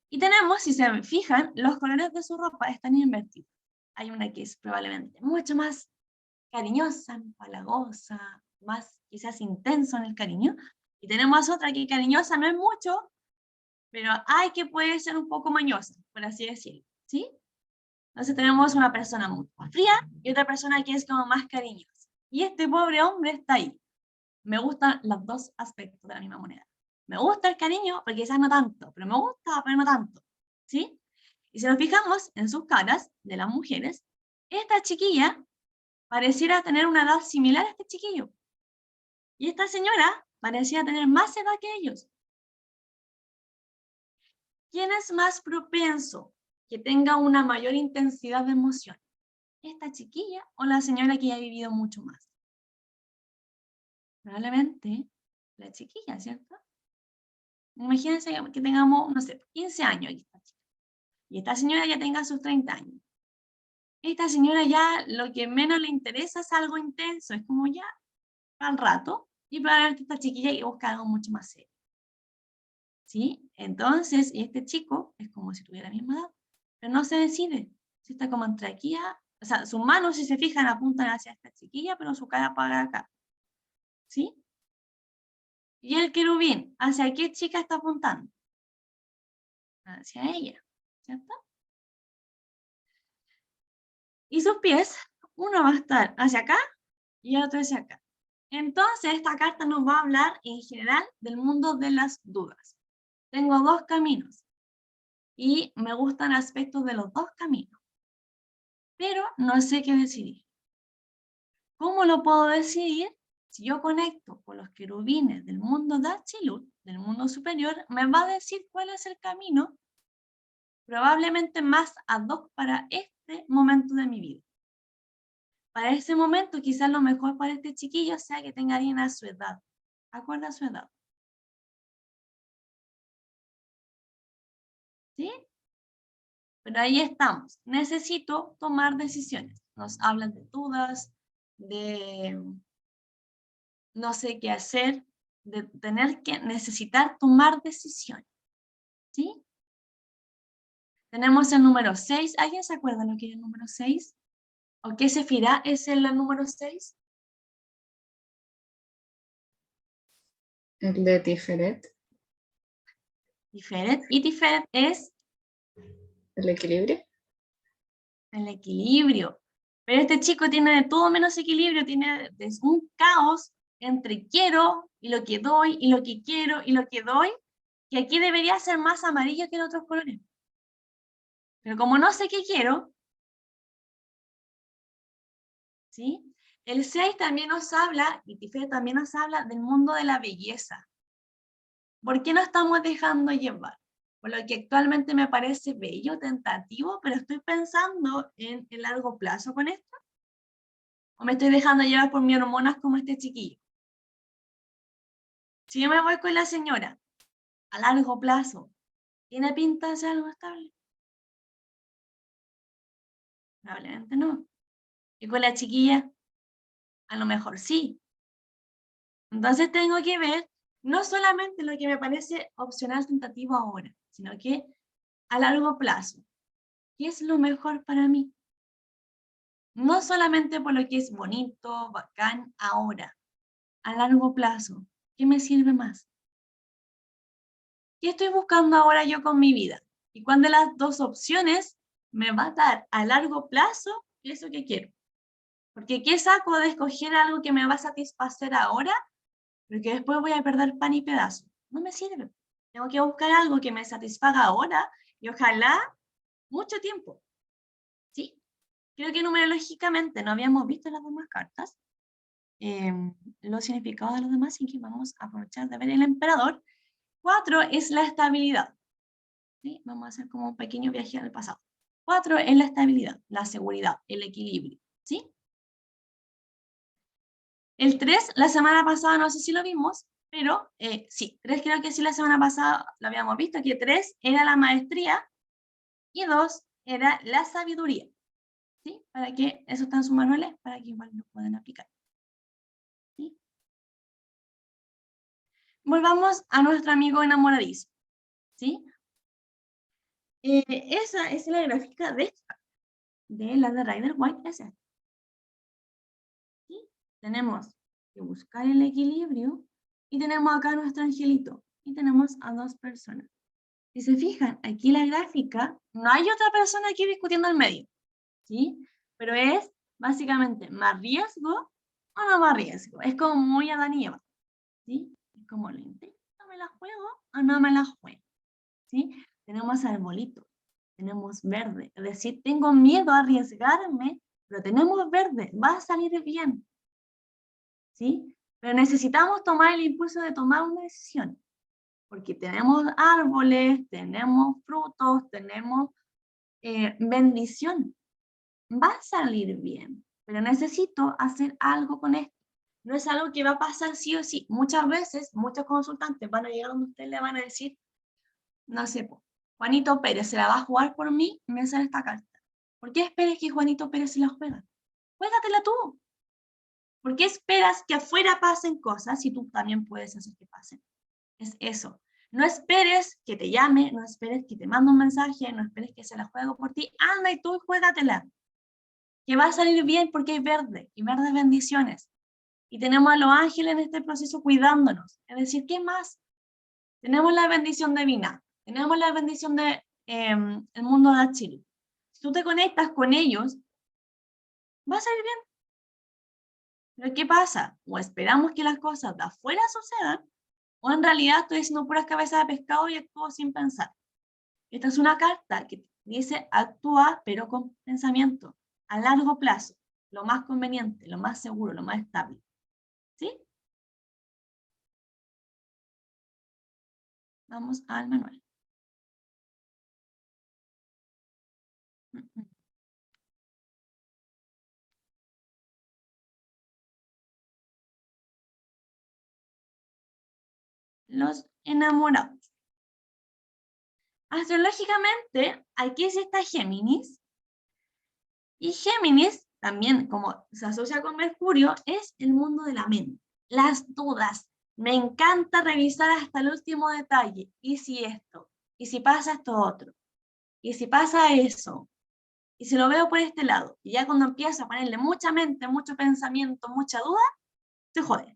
Y tenemos, si se fijan, los colores de su ropa están invertidos. Hay una que es probablemente mucho más cariñosa, empalagosa, más quizás intenso en el cariño. Y tenemos otra que cariñosa no es mucho, pero hay que puede ser un poco mañosa, por así decirlo. ¿Sí? Entonces tenemos una persona mucho más fría y otra persona que es como más cariñosa. Y este pobre hombre está ahí. Me gustan los dos aspectos de la misma moneda. Me gusta el cariño, porque quizás no tanto, pero me gusta, pero no tanto. ¿Sí? Y si nos fijamos en sus caras de las mujeres, esta chiquilla pareciera tener una edad similar a este chiquillo. Y esta señora parecía tener más edad que ellos. ¿Quién es más propenso que tenga una mayor intensidad de emoción? ¿Esta chiquilla o la señora que ya ha vivido mucho más? Probablemente la chiquilla, ¿cierto? Imagínense que tengamos, no sé, 15 años aquí esta chica. Y esta señora ya tenga sus 30 años. Esta señora ya lo que menos le interesa es algo intenso, es como ya al rato, y probablemente esta chiquilla que busca algo mucho más serio. ¿Sí? Entonces, este chico es como si tuviera la misma edad, pero no se decide. Si está como entre aquí, o sea, sus manos, si se fijan, apuntan hacia esta chiquilla, pero su cara para acá. ¿Sí? Y el querubín, ¿hacia qué chica está apuntando? Hacia ella, ¿cierto? Y sus pies, uno va a estar hacia acá y el otro hacia acá. Entonces, esta carta nos va a hablar en general del mundo de las dudas. Tengo dos caminos y me gustan aspectos de los dos caminos, pero no sé qué decidir. ¿Cómo lo puedo decidir Si yo conecto con los querubines del mundo de Achilut, del mundo superior, me va a decir cuál es el camino probablemente más ad hoc para este momento de mi vida. Para ese momento, quizás lo mejor para este chiquillo sea que tenga alguien a su edad. Acorde a su edad. ¿Sí? Pero ahí estamos. Necesito tomar decisiones. Nos hablan de dudas, de no sé qué hacer, de necesitar tomar decisiones. ¿Sí? Tenemos el número 6. ¿Alguien se acuerda lo que es el número 6? ¿O qué sefirá es el número 6? El de Tiferet, Tiferet. Y Tiferet es el equilibrio. el equilibrio. Pero este chico tiene de todo menos equilibrio, tiene un caos entre quiero y lo que doy, y lo que quiero y lo que doy, que aquí debería ser más amarillo que en otros colores. Pero como no sé qué quiero, ¿sí? El 6 también nos habla, y Tiferet también nos habla del mundo de la belleza. ¿Por qué no estamos dejando llevar? Por lo que actualmente me parece bello, tentativo, pero estoy pensando en el largo plazo con esto. ¿O me estoy dejando llevar por mis hormonas como este chiquillo? Si yo me voy con la señora a largo plazo, ¿tiene pinta de ser algo estable? Probablemente no. Y con la chiquilla, a lo mejor sí. Entonces tengo que ver no solamente lo que me parece opcional tentativo ahora, sino que a largo plazo, ¿qué es lo mejor para mí? No solamente por lo que es bonito, bacán ahora, a largo plazo, ¿qué me sirve más? ¿Qué estoy buscando ahora yo con mi vida? ¿Y cuál de las dos opciones me va a dar a largo plazo eso que quiero? Porque ¿qué saco de escoger algo que me va a satisfacer ahora, pero que después voy a perder pan y pedazo? No me sirve. Tengo que buscar algo que me satisfaga ahora y ojalá mucho tiempo. ¿Sí? Creo que numerológicamente no habíamos visto las demás cartas, los significados de los demás, así que vamos a aprovechar de ver el emperador. 4 es la estabilidad. ¿Sí? Vamos a hacer como un pequeño viaje al pasado. 4 es la estabilidad, la seguridad, el equilibrio. ¿Sí? El 3, la semana pasada no sé si lo vimos, pero sí, 3 creo que sí la semana pasada lo habíamos visto, que 3 era la maestría y 2 era la sabiduría. ¿Sí? Para que eso está en sus manuales, para que igual lo puedan aplicar. ¿Sí? Volvamos a nuestro amigo enamoradizo. ¿Sí? Esa es la gráfica de la de Rider White. Es esta. ¿Sí? Tenemos que buscar el equilibrio y tenemos acá nuestro angelito y tenemos a dos personas. Si se fijan, aquí la gráfica, no hay otra persona aquí discutiendo al medio, ¿sí? Pero es básicamente más riesgo o no más riesgo. Es como muy Adán y Eva, ¿sí? Es como lo intento, me la juego o no me la juego, ¿sí? Tenemos arbolito, tenemos verde, es decir, tengo miedo a arriesgarme, pero tenemos verde, va a salir bien, ¿sí? Pero necesitamos tomar el impulso de tomar una decisión, porque tenemos árboles, tenemos frutos, tenemos bendición. Va a salir bien, pero necesito hacer algo con esto. No es algo que va a pasar sí o sí. Muchas veces, muchos consultantes van a llegar donde ustedes le van a decir, no sé, Juanito Pérez se la va a jugar por mí, me sale esta carta. ¿Por qué esperes que Juanito Pérez se la juegue? Juégatela tú. ¿Por qué esperas que afuera pasen cosas si tú también puedes hacer que pasen? Es eso. No esperes que te llame, no esperes que te mande un mensaje, no esperes que se la juegue por ti. Anda y tú juégatela. Que va a salir bien porque hay verde, y verdes bendiciones. Y tenemos a los ángeles en este proceso cuidándonos. Es decir, ¿qué más? Tenemos la bendición divina, tenemos la bendición de el mundo de Achille. Si tú te conectas con ellos, va a salir bien. Pero ¿qué pasa? O esperamos que las cosas de afuera sucedan, o en realidad estoy haciendo puras cabezas de pescado y actúo sin pensar. Esta es una carta que dice actúa pero con pensamiento, a largo plazo, lo más conveniente, lo más seguro, lo más estable. ¿Sí? Vamos al manual. Los enamorados. Astrológicamente, aquí sí está Géminis. Y Géminis, también como se asocia con Mercurio, es el mundo de la mente. Las dudas. Me encanta revisar hasta el último detalle. ¿Y si esto? ¿Y si pasa esto otro? ¿Y si pasa eso? Y si lo veo por este lado, y ya cuando empiezo a ponerle mucha mente, mucho pensamiento, mucha duda, se jode.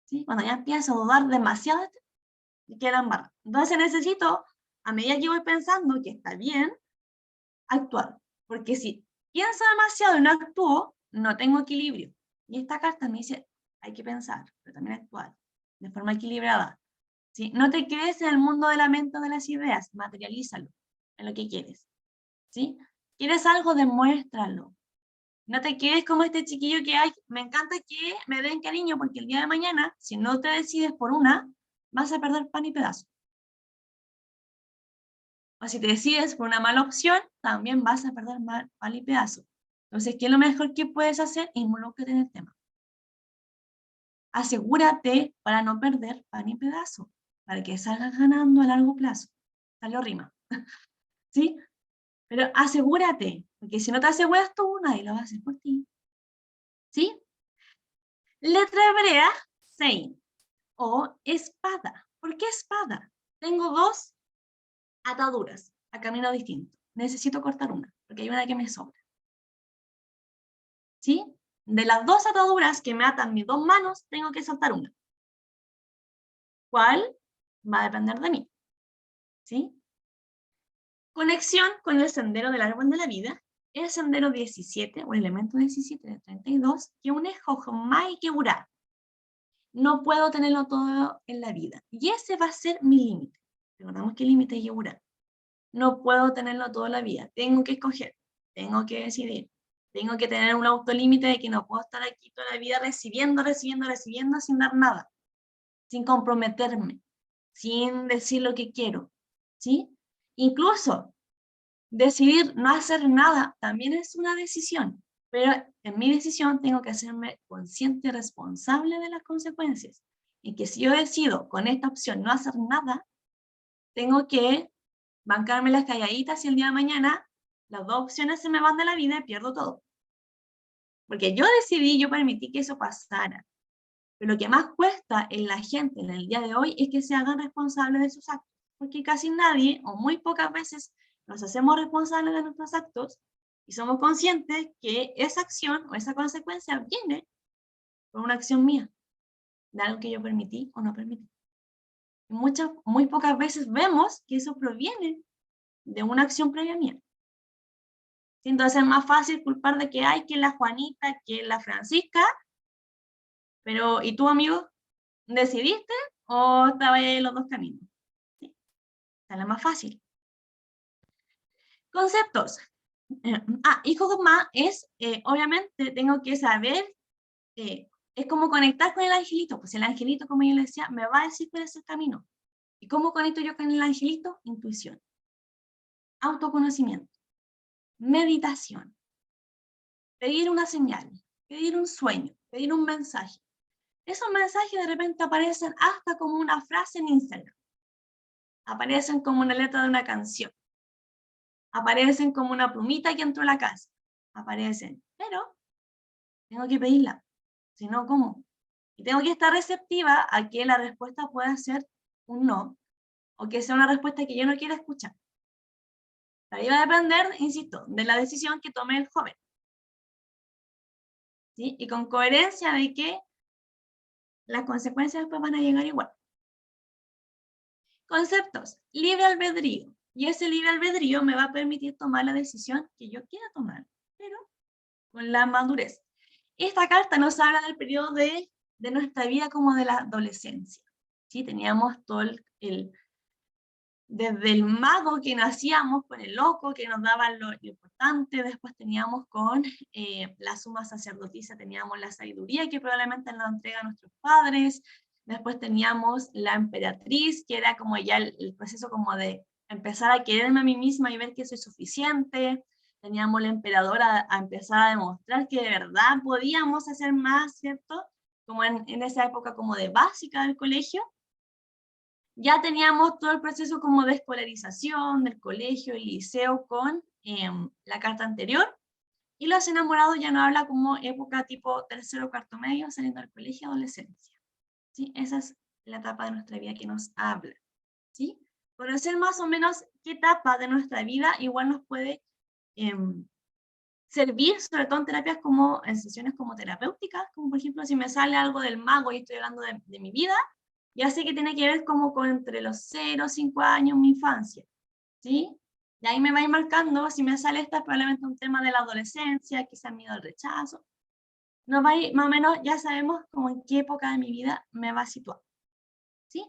¿Sí? Cuando ya empiezo a dudar demasiado, me quedan barras. Entonces necesito, a medida que voy pensando que está bien, actuar. Porque si pienso demasiado y no actúo, no tengo equilibrio. Y esta carta me dice, hay que pensar, pero también actuar, de forma equilibrada. ¿Sí? No te quedes en el mundo de la mente de las ideas, materialízalo en lo que quieres. ¿Sí? ¿Quieres algo? Demuéstralo. No te quedes como este chiquillo que hay. Me encanta que me den cariño porque el día de mañana, si no te decides por una, vas a perder pan y pedazo. O si te decides por una mala opción, también vas a perder pan y pedazo. Entonces, ¿qué es lo mejor que puedes hacer? Involúcrate en el tema. Asegúrate para no perder pan y pedazo, para que salgas ganando a largo plazo. Salió rima. ¿Sí? Pero asegúrate, porque si no te aseguras tú, nadie lo va a hacer por ti. ¿Sí? Letra hebrea, sein, o espada. ¿Por qué espada? Tengo dos ataduras a camino distinto. Necesito cortar una, porque hay una que me sobra. ¿Sí? De las dos ataduras que me atan mis dos manos, tengo que soltar una. ¿Cuál? Va a depender de mí. ¿Sí? Conexión con el sendero del árbol de la vida, el sendero 17, o el elemento 17 de 32, que une Jojomá y Geburá. No puedo tenerlo todo en la vida. Y ese va a ser mi límite. Recordamos que el límite es Geburá. No puedo tenerlo toda la vida. Tengo que escoger. Tengo que decidir. Tengo que tener un autolímite de que no puedo estar aquí toda la vida recibiendo sin dar nada. Sin comprometerme. Sin decir lo que quiero. ¿Sí? Incluso decidir no hacer nada también es una decisión, pero en mi decisión tengo que hacerme consciente y responsable de las consecuencias. Y que si yo decido con esta opción no hacer nada, tengo que bancarme las calladitas y el día de mañana las dos opciones se me van de la vida y pierdo todo. Porque yo decidí, yo permití que eso pasara. Pero lo que más cuesta en la gente en el día de hoy es que se hagan responsables de sus actos. Porque casi nadie, o muy pocas veces, nos hacemos responsables de nuestros actos y somos conscientes que esa acción o esa consecuencia viene por una acción mía, de algo que yo permití o no permití. Y muy pocas veces vemos que eso proviene de una acción previa mía. Entonces es más fácil culpar de que hay que la Juanita, que la Francisca, pero ¿y tú, amigo? ¿Decidiste o estabas ahí en los dos caminos? ¿Sí? Esa es la más fácil. Conceptos. Hijo con más es, obviamente, tengo que saber, es como conectar con el angelito. Pues el angelito, como yo le decía, me va a decir cuál es el camino. ¿Y cómo conecto yo con el angelito? Intuición. Autoconocimiento. Meditación. Pedir una señal. Pedir un sueño. Pedir un mensaje. Esos mensajes de repente aparecen hasta como una frase en Instagram. Aparecen como una letra de una canción. Aparecen como una plumita que entró a la casa. Aparecen, pero tengo que pedirla. Si no, ¿cómo? Y tengo que estar receptiva a que la respuesta pueda ser un no, o que sea una respuesta que yo no quiera escuchar. Ahí va a depender, insisto, de la decisión que tome el joven. ¿Sí? Y con coherencia de que las consecuencias después van a llegar igual. Conceptos, libre albedrío. Y ese libre albedrío me va a permitir tomar la decisión que yo quiera tomar, pero con la madurez. Esta carta nos habla del periodo de nuestra vida como de la adolescencia. ¿Sí? Teníamos todo desde el mago que nacíamos, con el loco que nos daba lo importante, después teníamos con la suma sacerdotisa, teníamos la sabiduría que probablemente nos entregan nuestros padres, después teníamos la emperatriz, que era como ya el proceso como de empezar a quererme a mí misma y ver que soy suficiente, teníamos la emperadora a empezar a demostrar que de verdad podíamos hacer más, ¿cierto? Como en esa época como de básica del colegio. Ya teníamos todo el proceso como de escolarización del colegio, el liceo con la carta anterior, y los enamorados ya nos habla como época tipo tercero o cuarto medio, saliendo del colegio, adolescencia. ¿Sí? Esa es la etapa de nuestra vida que nos habla. ¿Sí? Conocer más o menos qué etapa de nuestra vida igual nos puede servir, sobre todo en terapias como, en sesiones como terapéuticas, como por ejemplo si me sale algo del mago y estoy hablando de mi vida, ya sé que tiene que ver como con entre los 0 y 5 años, mi infancia, ¿sí? Y ahí me va a ir marcando, si me sale esta, probablemente un tema de la adolescencia, quizás miedo al rechazo. Nos va a ir, más o menos, ya sabemos como en qué época de mi vida me va a situar, ¿sí?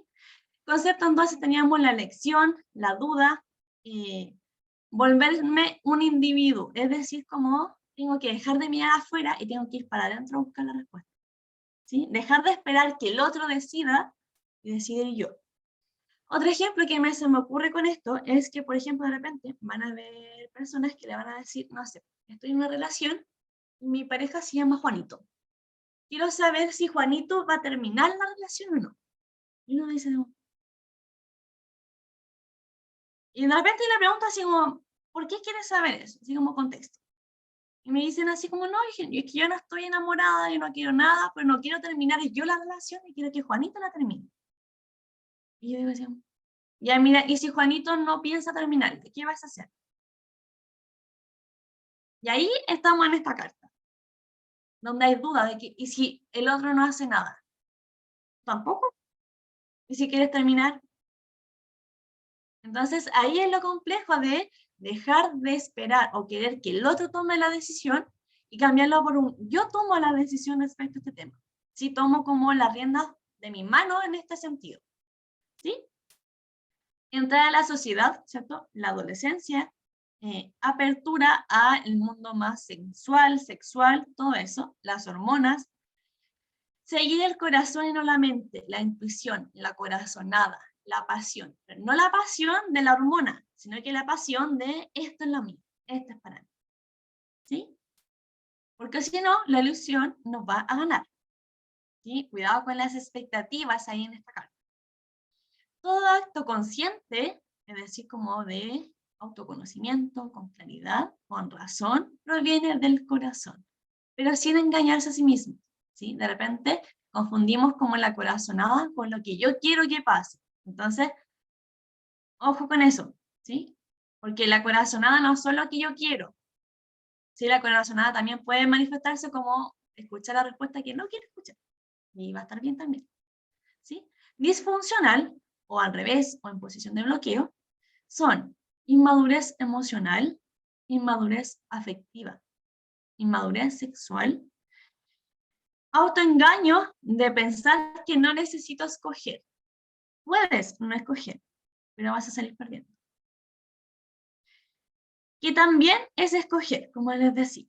Concepto entonces teníamos la elección, la duda, volverme un individuo, es decir, como tengo que dejar de mirar afuera y tengo que ir para adentro a buscar la respuesta, ¿sí? Dejar de esperar que el otro decida y decidir yo. Otro ejemplo que se me ocurre con esto es que, por ejemplo, de repente van a haber personas que le van a decir, no sé, estoy en una relación y mi pareja se llama Juanito. Quiero saber si Juanito va a terminar la relación o no. Y uno dice, no. Y de repente le pregunto así como, ¿por qué quieres saber eso? Así como contexto. Y me dicen así como, no, es que yo no estoy enamorada, yo no quiero nada, pero no quiero terminar yo la relación y quiero que Juanito la termine. Y yo digo así, ya mira, y si Juanito no piensa terminar, ¿qué vas a hacer? Y ahí estamos en esta carta, donde hay duda de que, ¿y si el otro no hace nada? ¿Tampoco? ¿Y si quieres terminar? Entonces ahí es lo complejo de dejar de esperar o querer que el otro tome la decisión y cambiarlo por un yo tomo la decisión respecto a este tema. Sí, tomo como las riendas de mi mano en este sentido. ¿Sí? Entrar a la sociedad, ¿cierto? La adolescencia, apertura al mundo más sensual, sexual, todo eso, las hormonas, seguir el corazón y no la mente, la intuición, la corazonada, la pasión, pero no la pasión de la hormona, sino que la pasión de esto es lo mío, esto es para mí. ¿Sí? Porque si no, la ilusión nos va a ganar. ¿Sí? Cuidado con las expectativas ahí en esta carta. Todo acto consciente, es decir, como de autoconocimiento, con claridad, con razón, proviene del corazón, pero sin engañarse a sí mismo. ¿Sí? De repente confundimos como la corazonada con lo que yo quiero que pase. Entonces, ojo con eso, ¿sí? Porque la corazonada no es solo lo que yo quiero. ¿Sí? La corazonada también puede manifestarse como escuchar la respuesta que no quiere escuchar. Y va a estar bien también. ¿Sí? Disfuncional, o al revés, o en posición de bloqueo, son inmadurez emocional, inmadurez afectiva, inmadurez sexual, autoengaño de pensar que no necesito escoger. Puedes no escoger, pero vas a salir perdiendo. Que también es escoger, como les decía.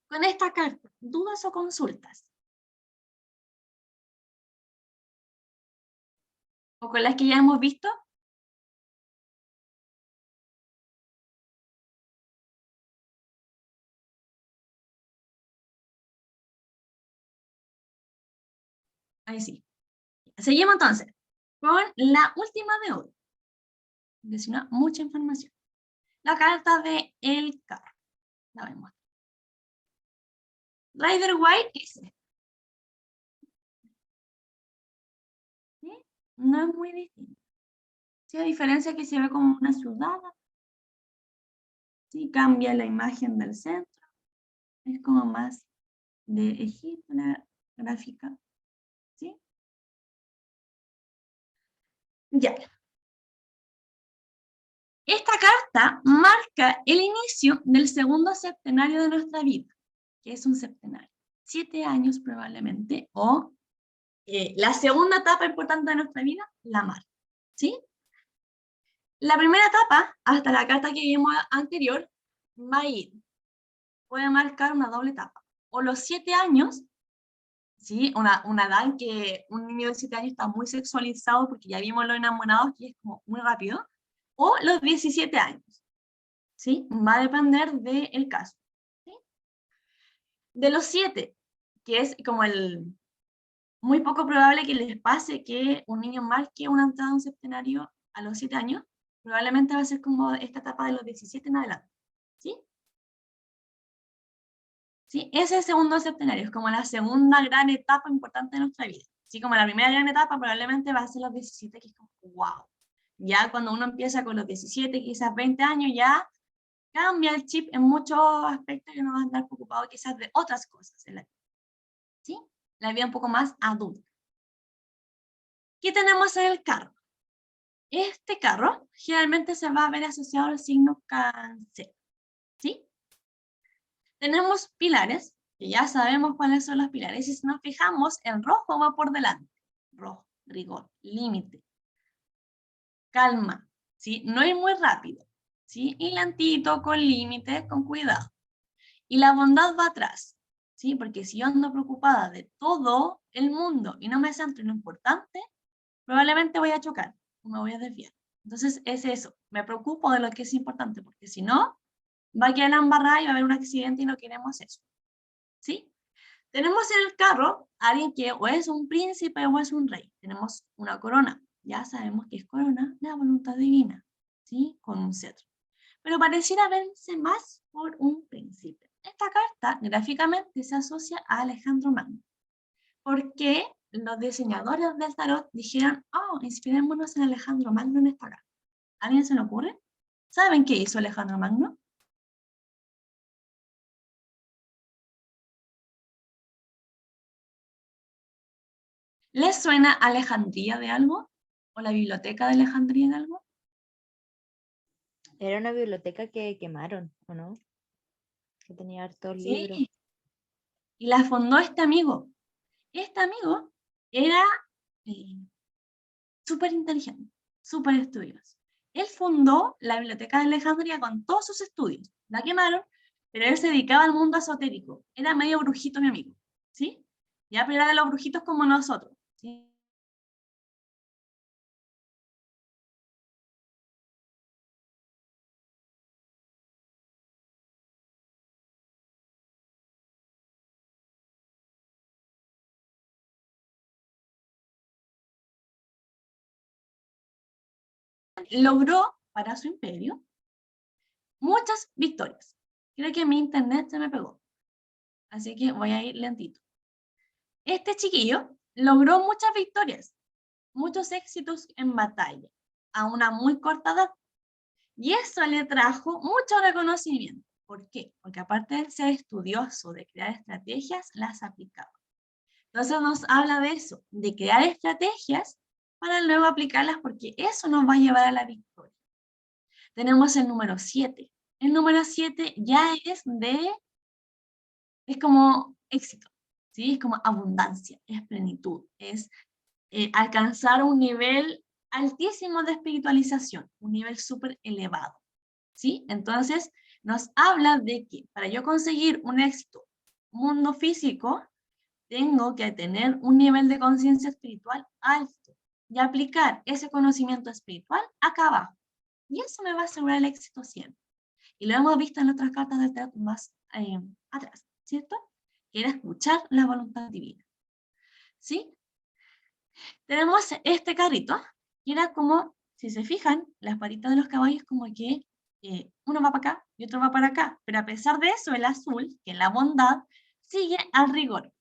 Con esta carta, ¿dudas o consultas? ¿O con las que ya hemos visto? Ahí sí. Seguimos entonces con la última de hoy. Es una mucha información. La carta de el carro. La vemos. Rider White dice. ¿Sí? No es muy distinto. Sí, a diferencia que se ve como una ciudad. Sí, cambia la imagen del centro. Es como más de Egipto, la gráfica. ¿Sí? Ya. Esta carta marca el inicio del segundo septenario de nuestra vida, que es un septenario. 7 años probablemente, o la segunda etapa importante de nuestra vida, la mar. ¿Sí? La primera etapa, hasta la carta que vimos anterior, va a ir, puede marcar una doble etapa. O los 7 años, ¿sí? Una edad en que un niño de 7 años está muy sexualizado porque ya vimos los enamorados, que es como muy rápido. O los 17 años, ¿sí? Va a depender del caso. ¿Sí? De los 7, que es como el muy poco probable que les pase que un niño marque una entrada a un septenario a los 7 años, probablemente va a ser como esta etapa de los 17 en adelante. ¿Sí? ¿Sí? Ese segundo septenario es como la segunda gran etapa importante de nuestra vida. Así como la primera gran etapa probablemente va a ser los 17, que es como, wow. Ya cuando uno empieza con los 17, quizás 20 años, ya cambia el chip en muchos aspectos y uno va a estar preocupado quizás de otras cosas en la vida. ¿Sí? La vida un poco más adulta. ¿Qué tenemos en el carro? Este carro generalmente se va a ver asociado al signo Cáncer. ¿Sí? Tenemos pilares, que ya sabemos cuáles son los pilares, y si nos fijamos, el rojo va por delante. Rojo, rigor, límite, calma, ¿sí? No ir muy rápido, ¿sí? Y lentito, con límite, con cuidado. Y la bondad va atrás, ¿sí? Porque si yo ando preocupada de todo el mundo y no me centro en lo importante, probablemente voy a chocar o me voy a desviar. Entonces es eso, me preocupo de lo que es importante, porque si no, va a quedar la embarrada y va a haber un accidente y no queremos eso. ¿Sí? Tenemos en el carro a alguien que o es un príncipe o es un rey. Tenemos una corona. Ya sabemos que es corona, la voluntad divina, ¿sí? Con un cetro. Pero pareciera verse más por un príncipe. Esta carta gráficamente se asocia a Alejandro Magno. ¿Por qué los diseñadores del tarot dijeron, oh, inspirémonos en Alejandro Magno en esta carta? ¿Alguien se le ocurre? ¿Saben qué hizo Alejandro Magno? ¿Les suena Alejandría de algo? ¿O la biblioteca de Alejandría de algo? Era una biblioteca que quemaron, ¿o no? Que tenía hartos libros. Sí, y la fundó este amigo. Este amigo era eh, súper inteligente, súper estudioso. Él fundó la Biblioteca de Alejandría con todos sus estudios. La quemaron, pero él se dedicaba al mundo esotérico. Era medio brujito mi amigo, ¿sí? Ya, pero era de los brujitos como nosotros, ¿sí? Logró para su imperio muchas victorias. Creo que mi internet se me pegó, así que voy a ir lentito. Este chiquillo logró muchas victorias, muchos éxitos en batalla, a una muy corta edad. Y eso le trajo mucho reconocimiento. ¿Por qué? Porque aparte de ser estudioso, de crear estrategias, las aplicaba. Entonces nos habla de eso, de crear estrategias para luego aplicarlas, porque eso nos va a llevar a la victoria. Tenemos el número 7. El número 7 ya es como éxito, ¿sí? Es como abundancia, es plenitud, es alcanzar un nivel altísimo de espiritualización, un nivel súper elevado, ¿sí? Entonces, nos habla de que para yo conseguir un éxito mundo físico, tengo que tener un nivel de conciencia espiritual alto y aplicar ese conocimiento espiritual acá abajo. Y eso me va a asegurar el éxito siempre. Y lo hemos visto en otras cartas del tarot más atrás, ¿cierto? Que era escuchar la voluntad divina, ¿sí? Tenemos este carrito, que era como, si se fijan, las patitas de los caballos como que uno va para acá y otro va para acá, pero a pesar de eso, el azul, que es la bondad, sigue al rigor.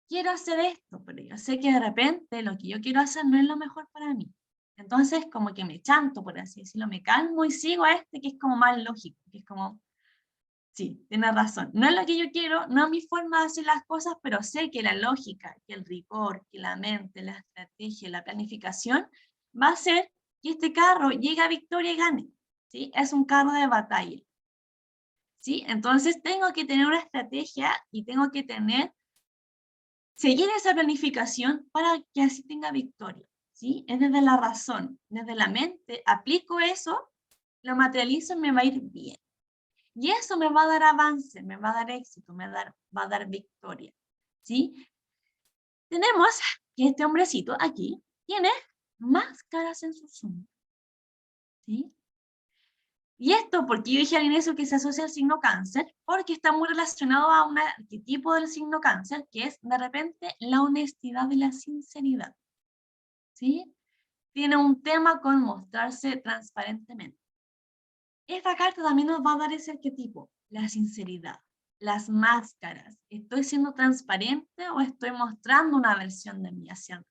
Quiero hacer esto, pero yo sé que de repente lo que yo quiero hacer no es lo mejor para mí. Entonces, como que me chanto, por así decirlo, me calmo y sigo a este que es como más lógico, que es como, sí, tienes razón. No es lo que yo quiero, no es mi forma de hacer las cosas, pero sé que la lógica, que el rigor, que la mente, la estrategia, la planificación, va a hacer que este carro llegue a victoria y gane. ¿Sí? Es un carro de batalla. ¿Sí? Entonces tengo que tener una estrategia y tengo que seguir esa planificación para que así tenga victoria. ¿sí? Es desde la razón, desde la mente, aplico eso, lo materializo y me va a ir bien. Y eso me va a dar avance, me va a dar éxito, va a dar victoria, ¿sí? Tenemos que este hombrecito aquí tiene máscaras en su sombra, ¿sí? Y esto, porque yo dije al inicio que se asocia al signo cáncer, porque está muy relacionado a un arquetipo del signo cáncer, que es de repente la honestidad y la sinceridad, ¿sí? Tiene un tema con mostrarse transparentemente. Esta carta también nos va a dar ese arquetipo, la sinceridad, las máscaras. ¿Estoy siendo transparente o estoy mostrando una versión de mí hacia mí?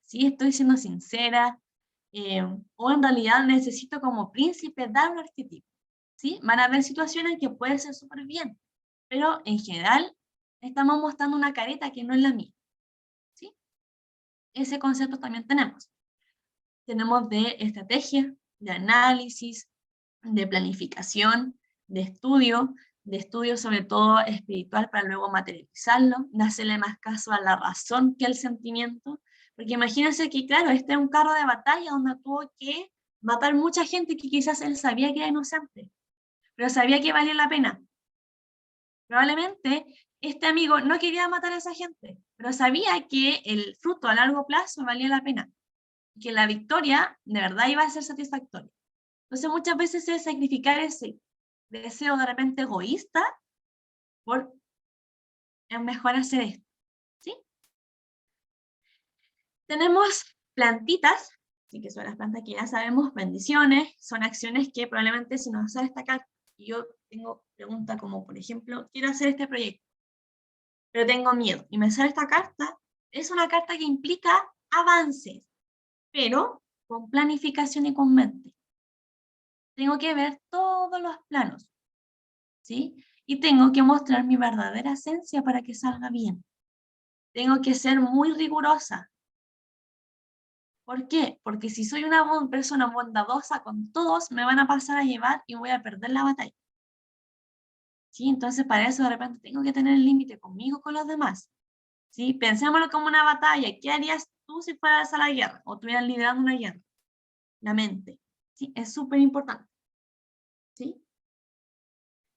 ¿Sí? ¿Estoy siendo sincera? ¿O en realidad necesito como príncipe dar un arquetipo? ¿Sí? Van a haber situaciones que puede ser súper bien, pero en general estamos mostrando una careta que no es la mía. ¿Sí? Ese concepto también tenemos. Tenemos de estrategia, de análisis, de planificación, de estudio sobre todo espiritual para luego materializarlo, de hacerle más caso a la razón que al sentimiento, porque imagínense que, claro, este es un carro de batalla donde tuvo que matar mucha gente que quizás él sabía que era inocente, pero sabía que valía la pena. Probablemente este amigo no quería matar a esa gente, pero sabía que el fruto a largo plazo valía la pena, y que la victoria de verdad iba a ser satisfactoria. Entonces muchas veces es sacrificar ese deseo de repente egoísta por mejor hacer esto, ¿sí? Tenemos plantitas, sí, que son las plantas que ya sabemos, bendiciones, son acciones que probablemente si nos sale esta carta, y yo tengo pregunta como, por ejemplo, quiero hacer este proyecto, pero tengo miedo, y me sale esta carta, es una carta que implica avances, pero con planificación y con mente. Tengo que ver todos los planos, ¿sí? Y tengo que mostrar mi verdadera esencia para que salga bien. Tengo que ser muy rigurosa. ¿Por qué? Porque si soy una persona bondadosa con todos, me van a pasar a llevar y voy a perder la batalla. ¿Sí? Entonces, para eso de repente tengo que tener el límite conmigo, con los demás. ¿Sí? Pensémoslo como una batalla. ¿Qué harías tú si fueras a la guerra o estuvieras liderando una guerra? La mente. ¿Sí? Es súper importante. ¿Sí?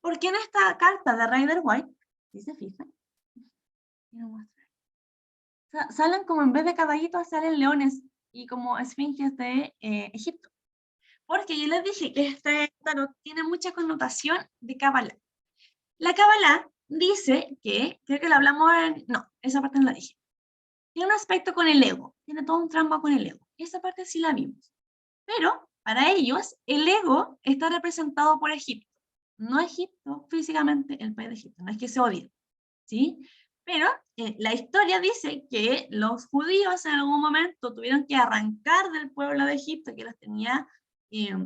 Porque en esta carta de Rider White, si se fijan, salen como en vez de caballitos, salen leones y como esfinges de Egipto. Porque yo les dije que este tarot tiene mucha connotación de Kabbalah. La Kabbalah dice que, creo que lo hablamos en, no, esa parte no la dije. Tiene un aspecto con el ego, tiene todo un trama con el ego. Esa parte sí la vimos. Pero para ellos, el ego está representado por Egipto. No Egipto físicamente, el país de Egipto, no es que se odien, ¿sí? Pero la historia dice que los judíos en algún momento tuvieron que arrancar del pueblo de Egipto que los tenía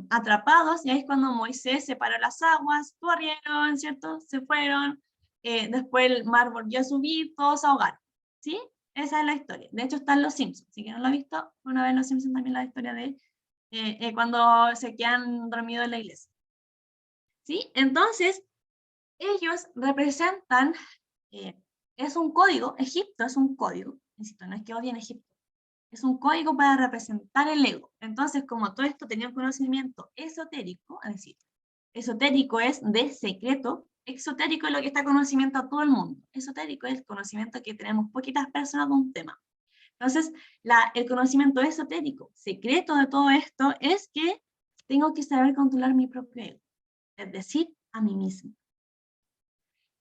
atrapados, y ahí es cuando Moisés separó las aguas, corrieron, ¿cierto? Se fueron, después el mar volvió a subir, todos se ahogaron, ¿sí? Esa es la historia. De hecho, están los Simpsons. Si que no lo ha visto, una vez los Simpsons también la historia de cuando se quedan dormidos en la iglesia. ¿Sí? Entonces, ellos representan, es un código, Egipto es un código, insisto, no es que odien Egipto, es un código para representar el ego. Entonces, como todo esto tenía un conocimiento esotérico, es decir, esotérico es de secreto, exotérico es lo que está conocimiento a todo el mundo, esotérico es el conocimiento que tenemos poquitas personas de un tema. Entonces, el conocimiento esotérico, secreto de todo esto, es que tengo que saber controlar mi propio ego, es decir, a mí mismo.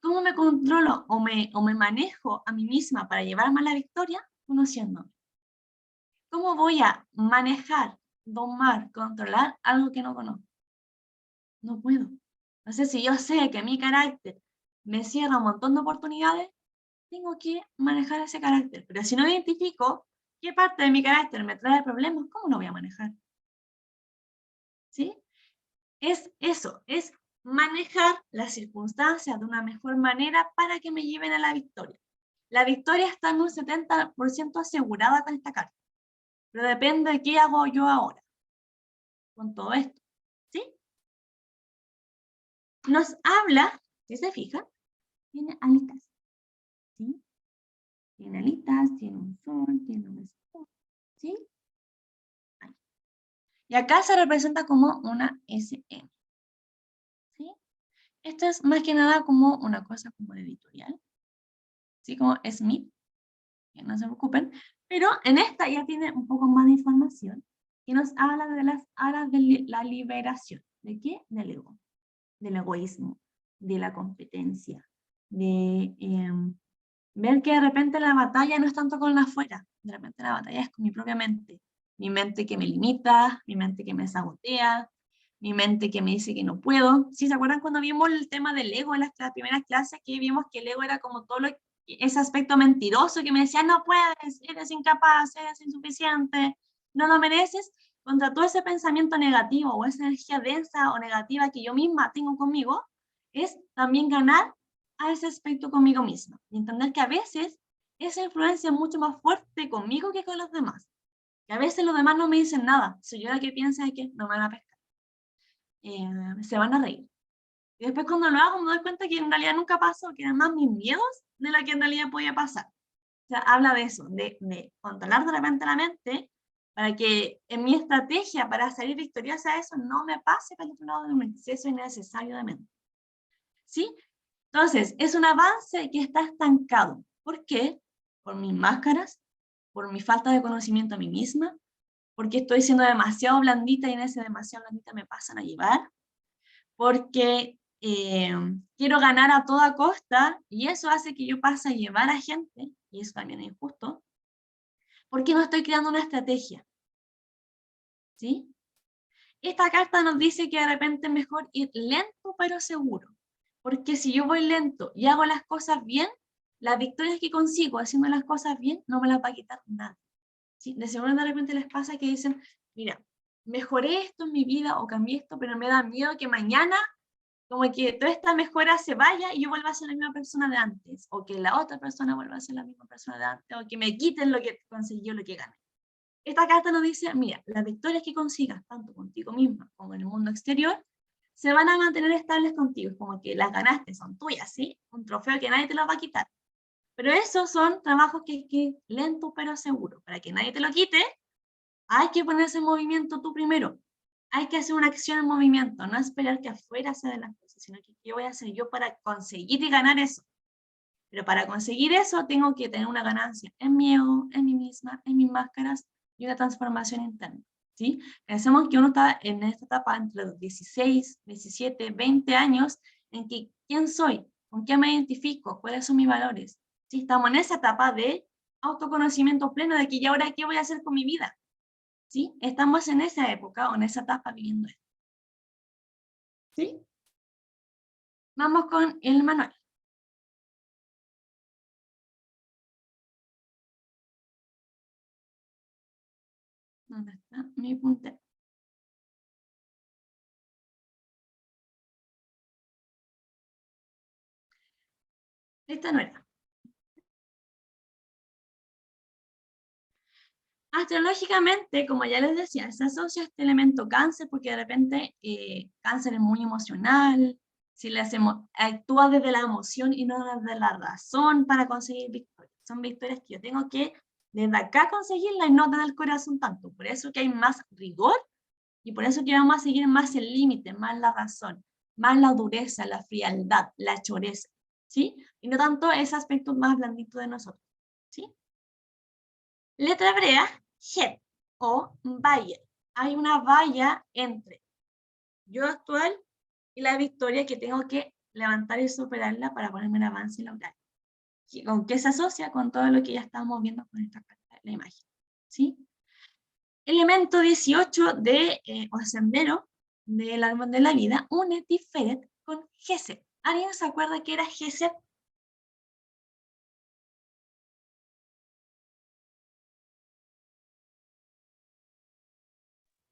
¿Cómo me controlo o me manejo a mí misma para llevarme a la victoria? Conociéndome. ¿Cómo voy a manejar, domar, controlar algo que no conozco? No puedo. Entonces, si yo sé que mi carácter me cierra un montón de oportunidades, tengo que manejar ese carácter. Pero si no identifico qué parte de mi carácter me trae problemas, ¿cómo lo voy a manejar? ¿Sí? Es eso, es manejar las circunstancias de una mejor manera para que me lleven a la victoria. La victoria está en un 70% asegurada con esta carta, pero depende de qué hago yo ahora con todo esto, ¿sí? Nos habla, si se fija, tiene alitas, ¿sí? Tiene alitas, tiene un sol, tiene un escudo, ¿sí? Y acá se representa como una SM. ¿Sí? Esto es más que nada como una cosa como editorial. ¿Sí? Como Smith. Que no se preocupen. Pero en esta ya tiene un poco más de información. Que nos habla de las alas de la liberación. ¿De qué? Del ego. Del egoísmo. De la competencia. De ver que de repente la batalla no es tanto con la afuera. De repente la batalla es con mi propia mente. Mi mente que me limita, mi mente que me sabotea, mi mente que me dice que no puedo. ¿Sí se acuerdan cuando vimos el tema del ego en las primeras clases? Que vimos que el ego era como todo ese aspecto mentiroso que me decía, no puedes, eres incapaz, eres insuficiente, no lo mereces. Contra todo ese pensamiento negativo o esa energía densa o negativa que yo misma tengo conmigo, es también ganar a ese aspecto conmigo misma y entender que a veces esa influencia es mucho más fuerte conmigo que con los demás. Que a veces los demás no me dicen nada. Si yo lo que pienso es que no me van a pescar. Se van a reír. Y después cuando lo hago me doy cuenta que en realidad nunca pasó, que eran más mis miedos de lo que en realidad podía pasar. O sea, habla de eso, de controlar de repente la mente para que en mi estrategia para salir victoriosa de eso no me pase para el otro lado de un exceso innecesario de mente. ¿Sí? Entonces, es un avance que está estancado. ¿Por qué? Por mis máscaras, por mi falta de conocimiento a mí misma, porque estoy siendo demasiado blandita y en ese demasiado blandita me pasan a llevar, porque quiero ganar a toda costa y eso hace que yo pase a llevar a gente, y eso también es injusto, porque no estoy creando una estrategia. ¿Sí? Esta carta nos dice que de repente es mejor ir lento pero seguro, porque si yo voy lento y hago las cosas bien, las victorias que consigo haciendo las cosas bien no me las va a quitar nada. ¿Sí? De seguro de repente les pasa que dicen, mira, mejoré esto en mi vida o cambié esto, pero me da miedo que mañana como que toda esta mejora se vaya y yo vuelva a ser la misma persona de antes, o que la otra persona vuelva a ser la misma persona de antes, o que me quiten lo que consiguió, lo que gané. Esta carta nos dice, mira, las victorias que consigas, tanto contigo misma como en el mundo exterior, se van a mantener estables contigo, es como que las ganaste, son tuyas, ¿sí? Un trofeo que nadie te lo va a quitar. Pero esos son trabajos que lento pero seguro. Para que nadie te lo quite, hay que ponerse en movimiento tú primero. Hay que hacer una acción en movimiento, no esperar que afuera se den las cosas, sino que qué voy a hacer yo para conseguir y ganar eso. Pero para conseguir eso tengo que tener una ganancia en mi ego, en mí misma, en mis máscaras y una transformación interna. ¿Sí? Pensemos que uno está en esta etapa entre los 16, 17, 20 años, en que ¿quién soy? ¿Con qué me identifico? ¿Cuáles son mis valores? ¿Sí? Estamos en esa etapa de autoconocimiento pleno de que ya ahora qué voy a hacer con mi vida. ¿Sí? Estamos en esa época o en esa etapa viviendo esto. ¿Sí? Vamos con el manual. ¿Dónde está mi puntero? Esta no era. Astrológicamente, como ya les decía, se asocia este elemento cáncer porque de repente cáncer es muy emocional, si le hacemos, actúa desde la emoción y no desde la razón para conseguir victorias. Son victorias que yo tengo que desde acá conseguirlas y no desde el corazón tanto. Por eso que hay más rigor y por eso que vamos a seguir más el límite, más la razón, más la dureza, la frialdad, la choreza, ¿sí? Y no tanto ese aspecto más blandito de nosotros, ¿sí? Letra hebrea, het o valla. Hay una valla entre yo actual y la victoria que tengo que levantar y superarla para ponerme en avance y lograr. ¿Con qué se asocia? Con todo lo que ya estamos viendo con esta carta, la imagen. ¿Sí? Elemento 18 de o sendero del árbol de la vida, une Tiferet con Geset. ¿Alguien se acuerda que era Geset?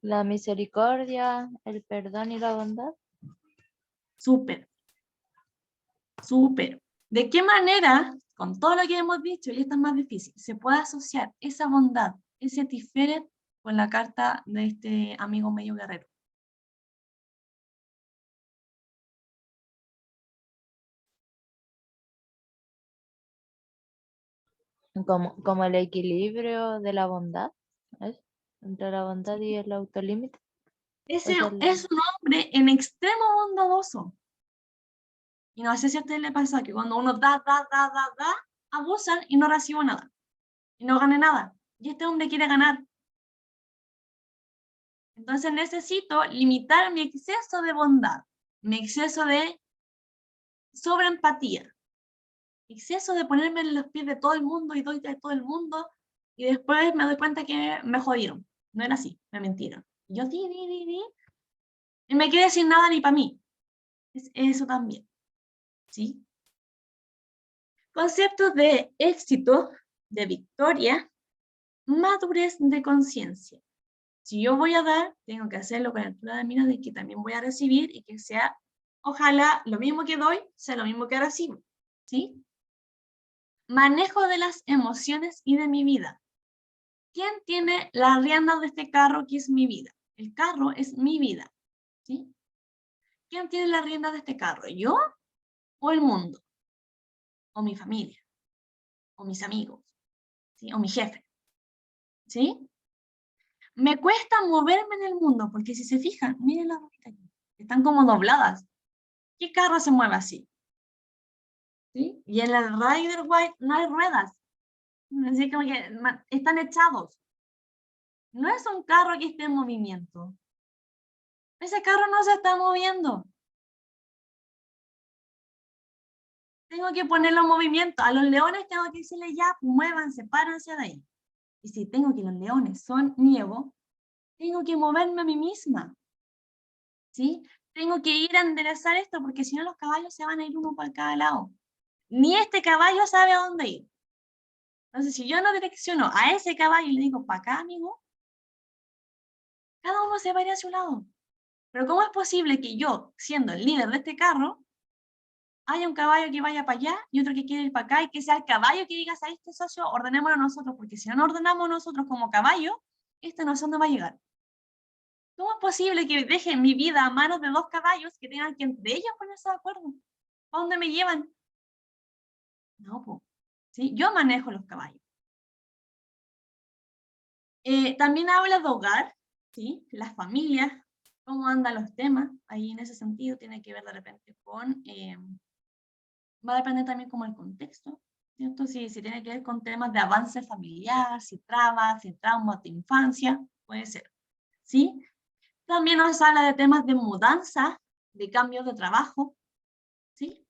La misericordia, el perdón y la bondad. Súper, súper. ¿De qué manera, con todo lo que hemos dicho, y esto es más difícil, se puede asociar esa bondad, ese Tiferet, con la carta de este amigo medio guerrero? Como el equilibrio de la bondad, ¿es? Entre la bondad y el autolímite. Ese O sea, es un hombre en extremo bondadoso. Y no sé si a ustedes les pasa que cuando uno da, abusan y no recibo nada. Y no gane nada. Y este hombre quiere ganar. Entonces necesito limitar mi exceso de bondad, mi exceso de sobreempatía, exceso de ponerme en los pies de todo el mundo y doy de todo el mundo, y después me doy cuenta que me jodieron. No era así, me mintieron. Y yo y me quedé sin nada ni para mí. Es eso también, ¿sí? Conceptos de éxito, de victoria, madurez de conciencia. Si yo voy a dar, tengo que hacerlo con altura de miras de que también voy a recibir y que sea, ojalá, lo mismo que doy, sea lo mismo que recibo, ¿sí? Manejo de las emociones y de mi vida. ¿Quién tiene la rienda de este carro que es mi vida? El carro es mi vida, ¿sí? ¿Quién tiene la rienda de este carro? ¿Yo o el mundo? ¿O mi familia? ¿O mis amigos? ¿Sí? ¿O mi jefe? ¿Sí? Me cuesta moverme en el mundo, porque si se fijan, miren las rueditas aquí, están como dobladas. ¿Qué carro se mueve así? ¿Sí? Y en el Rider White no hay ruedas. Así como que están echados. No es un carro que esté en movimiento. Ese carro no se está moviendo. Tengo que ponerlo en movimiento. A los leones tengo que decirles ya, muévanse, párense de ahí. Y si tengo que los leones son niego, tengo que moverme a mí misma. ¿Sí? Tengo que ir a enderezar esto, porque si no los caballos se van a ir uno para cada lado. Ni este caballo sabe a dónde ir. Entonces, si yo no direcciono a ese caballo y le digo, para acá, amigo, cada uno se va a ir hacia un lado. Pero ¿cómo es posible que yo, siendo el líder de este carro, haya un caballo que vaya para allá y otro que quiere ir para acá y que sea el caballo que diga, a este socio, ordenémoslo nosotros, porque si no nos ordenamos nosotros como caballo, este no sé dónde va a llegar. ¿Cómo es posible que deje mi vida a manos de dos caballos que tengan que entre ellos ponerse de acuerdo? ¿A dónde me llevan? No, pues. ¿Sí? Yo manejo los caballos. También habla de hogar, ¿sí? Las familias, cómo andan los temas, ahí en ese sentido tiene que ver de repente con, va a depender también como el contexto, ¿cierto? Si tiene que ver con temas de avance familiar, si traumas de infancia, puede ser, ¿sí? También nos habla de temas de mudanza, de cambios de trabajo, ¿sí?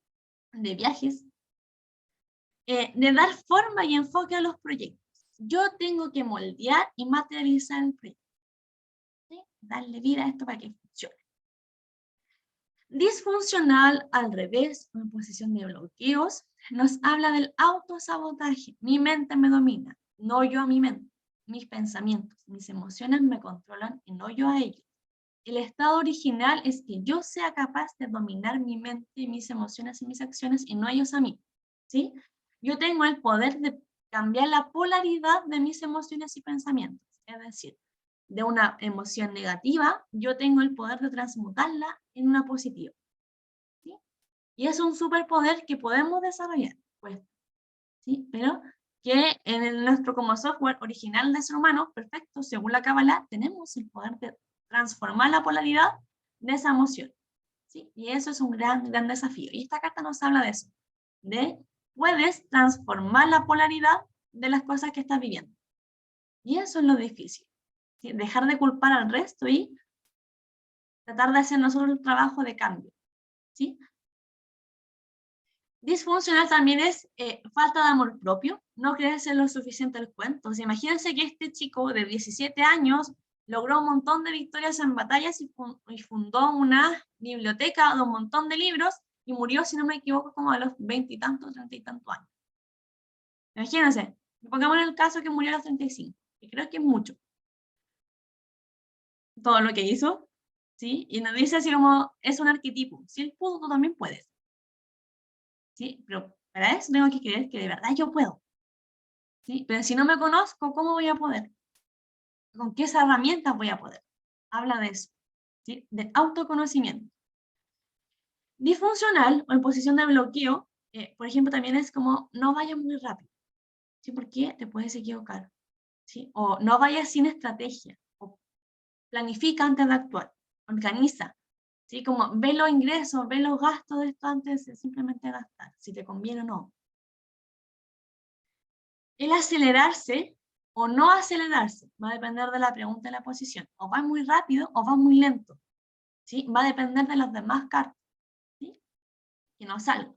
De viajes, de dar forma y enfoque a los proyectos. Yo tengo que moldear y materializar el proyecto. ¿Sí? Darle vida a esto para que funcione. Disfuncional, al revés, en posición de bloqueos, nos habla del autosabotaje. Mi mente me domina, no yo a mi mente. Mis pensamientos, mis emociones me controlan y no yo a ellos. El estado original es que yo sea capaz de dominar mi mente, mis emociones y mis acciones y no ellos a mí. ¿Sí? Yo tengo el poder de cambiar la polaridad de mis emociones y pensamientos. Es decir, de una emoción negativa, yo tengo el poder de transmutarla en una positiva. ¿Sí? Y es un superpoder que podemos desarrollar, pues, ¿sí? Pero que en nuestro como software original de ser humano, perfecto, según la Kabbalah, tenemos el poder de transformar la polaridad de esa emoción. ¿Sí? Y eso es un gran, gran desafío. Y esta carta nos habla de eso, de puedes transformar la polaridad de las cosas que estás viviendo. Y eso es lo difícil. ¿Sí? Dejar de culpar al resto y tratar de hacer nosotros el trabajo de cambio. ¿Sí? Disfuncional también es falta de amor propio, no creerse lo suficiente el cuento. O sea, imagínense que este chico de 17 años logró un montón de victorias en batallas y fundó una biblioteca de un montón de libros y murió, si no me equivoco, como a los 20 y tantos, 30 y tantos años. Imagínense, pongamos en el caso que murió a los 35, que creo que es mucho. Todo lo que hizo, ¿sí? Y nos dice así como, es un arquetipo. Si él pudo, tú también puedes. ¿Sí? Pero para eso tengo que creer que de verdad yo puedo. ¿Sí? Pero si no me conozco, ¿cómo voy a poder? ¿Con qué herramientas voy a poder? Habla de eso, ¿sí? De autoconocimiento. Disfuncional o en posición de bloqueo, por ejemplo, también es como no vayas muy rápido, ¿sí? Porque te puedes equivocar, ¿sí? O no vayas sin estrategia, o planifica antes de actuar. organiza, ¿sí? Como ve los ingresos, ve los gastos de esto antes de simplemente gastar, si te conviene o no. El acelerarse o no acelerarse va a depender de la pregunta y la posición. O va muy rápido o va muy lento, ¿sí? Va a depender de las demás cartas, ¿sí? Que no salga.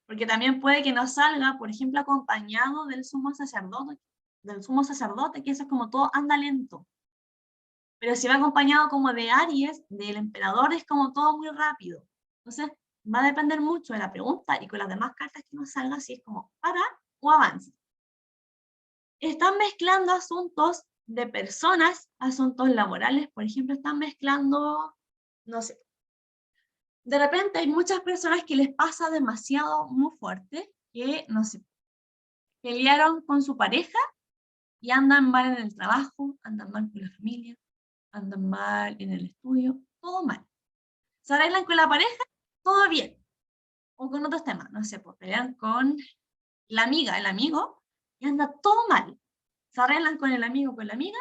Porque también puede que no salga, por ejemplo, acompañado del sumo sacerdote, que eso es como todo anda lento. Pero si va acompañado como de Aries, del emperador, es como todo muy rápido. Entonces, va a depender mucho de la pregunta y con las demás cartas que nos salga, si es como para o avanza. Están mezclando asuntos de personas, asuntos laborales, por ejemplo, están mezclando, no sé, de repente hay muchas personas que les pasa demasiado muy fuerte, que, no sé, pelearon con su pareja y andan mal en el trabajo, andan mal con la familia, andan mal en el estudio, todo mal. Se arreglan con la pareja, todo bien. O con otros temas, no sé, pues pelean con la amiga, el amigo, y anda todo mal. Se arreglan con el amigo, con la amiga,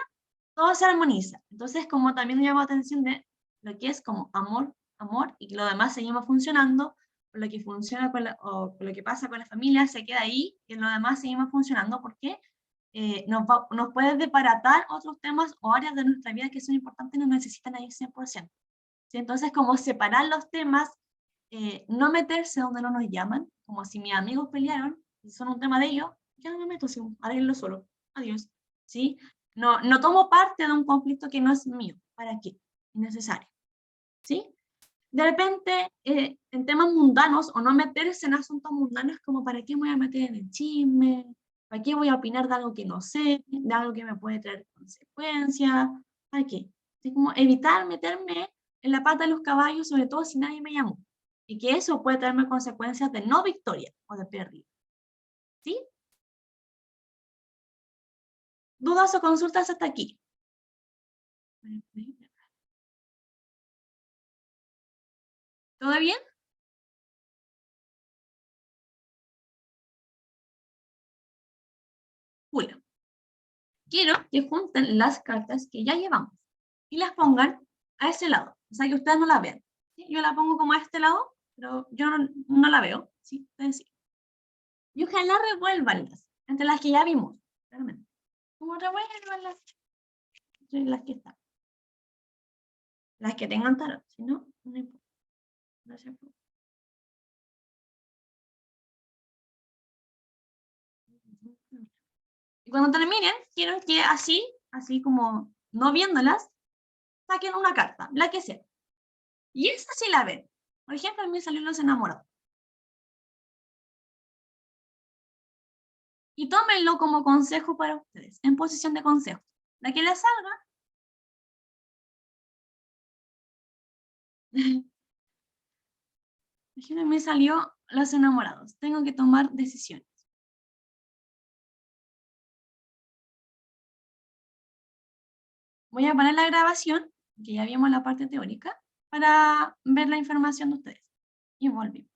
todo se armoniza. Entonces, como también llama la atención de lo que es como amor, amor, y que lo demás seguimos funcionando, lo que funciona o lo que pasa con la familia se queda ahí, y lo demás seguimos funcionando, porque nos puede deparatar otros temas o áreas de nuestra vida que son importantes y nos necesitan ahí 100%. ¿Sí? Entonces, como separar los temas, no meterse donde no nos llaman, como si mis amigos pelearon, y son un tema de ellos, yo no me meto, sí, arreglo solo, adiós, ¿sí? No, no tomo parte de un conflicto que no es mío, ¿para qué? Innecesario, ¿sí? De repente, en temas mundanos, o no meterse en asuntos mundanos, como ¿para qué me voy a meter en el chisme? ¿Para qué voy a opinar de algo que no sé? De algo que me puede traer consecuencias, ¿para qué? Así como evitar meterme en la pata de los caballos, sobre todo si nadie me llamó. Y que eso puede traerme consecuencias de no victoria o de pérdida. ¿Sí? ¿Dudas o consultas hasta aquí? ¿Todo bien? Julio. Quiero que junten las cartas que ya llevamos y las pongan a ese lado. O sea, que ustedes no la vean. ¿Sí? Yo la pongo como a este lado, pero yo no la veo. ¿Sí? Ustedes sí. Y ojalá revuélvanlas entre las que ya vimos. Claramente. Como revuélvanlas entre las que están. Las que tengan tarot. Si no, no importa. No se preocupen. Y cuando terminen, quiero que así como no viéndolas, saquen una carta, la que sea. Y esa sí la ven. Por ejemplo, a mí me salió Los Enamorados. Y tómenlo como consejo para ustedes, en posición de consejo. La que les salga, por ejemplo, a mí me salió Los Enamorados. Tengo que tomar decisiones. Voy a poner la grabación, que ya vimos la parte teórica, para ver la información de ustedes. Y volvimos.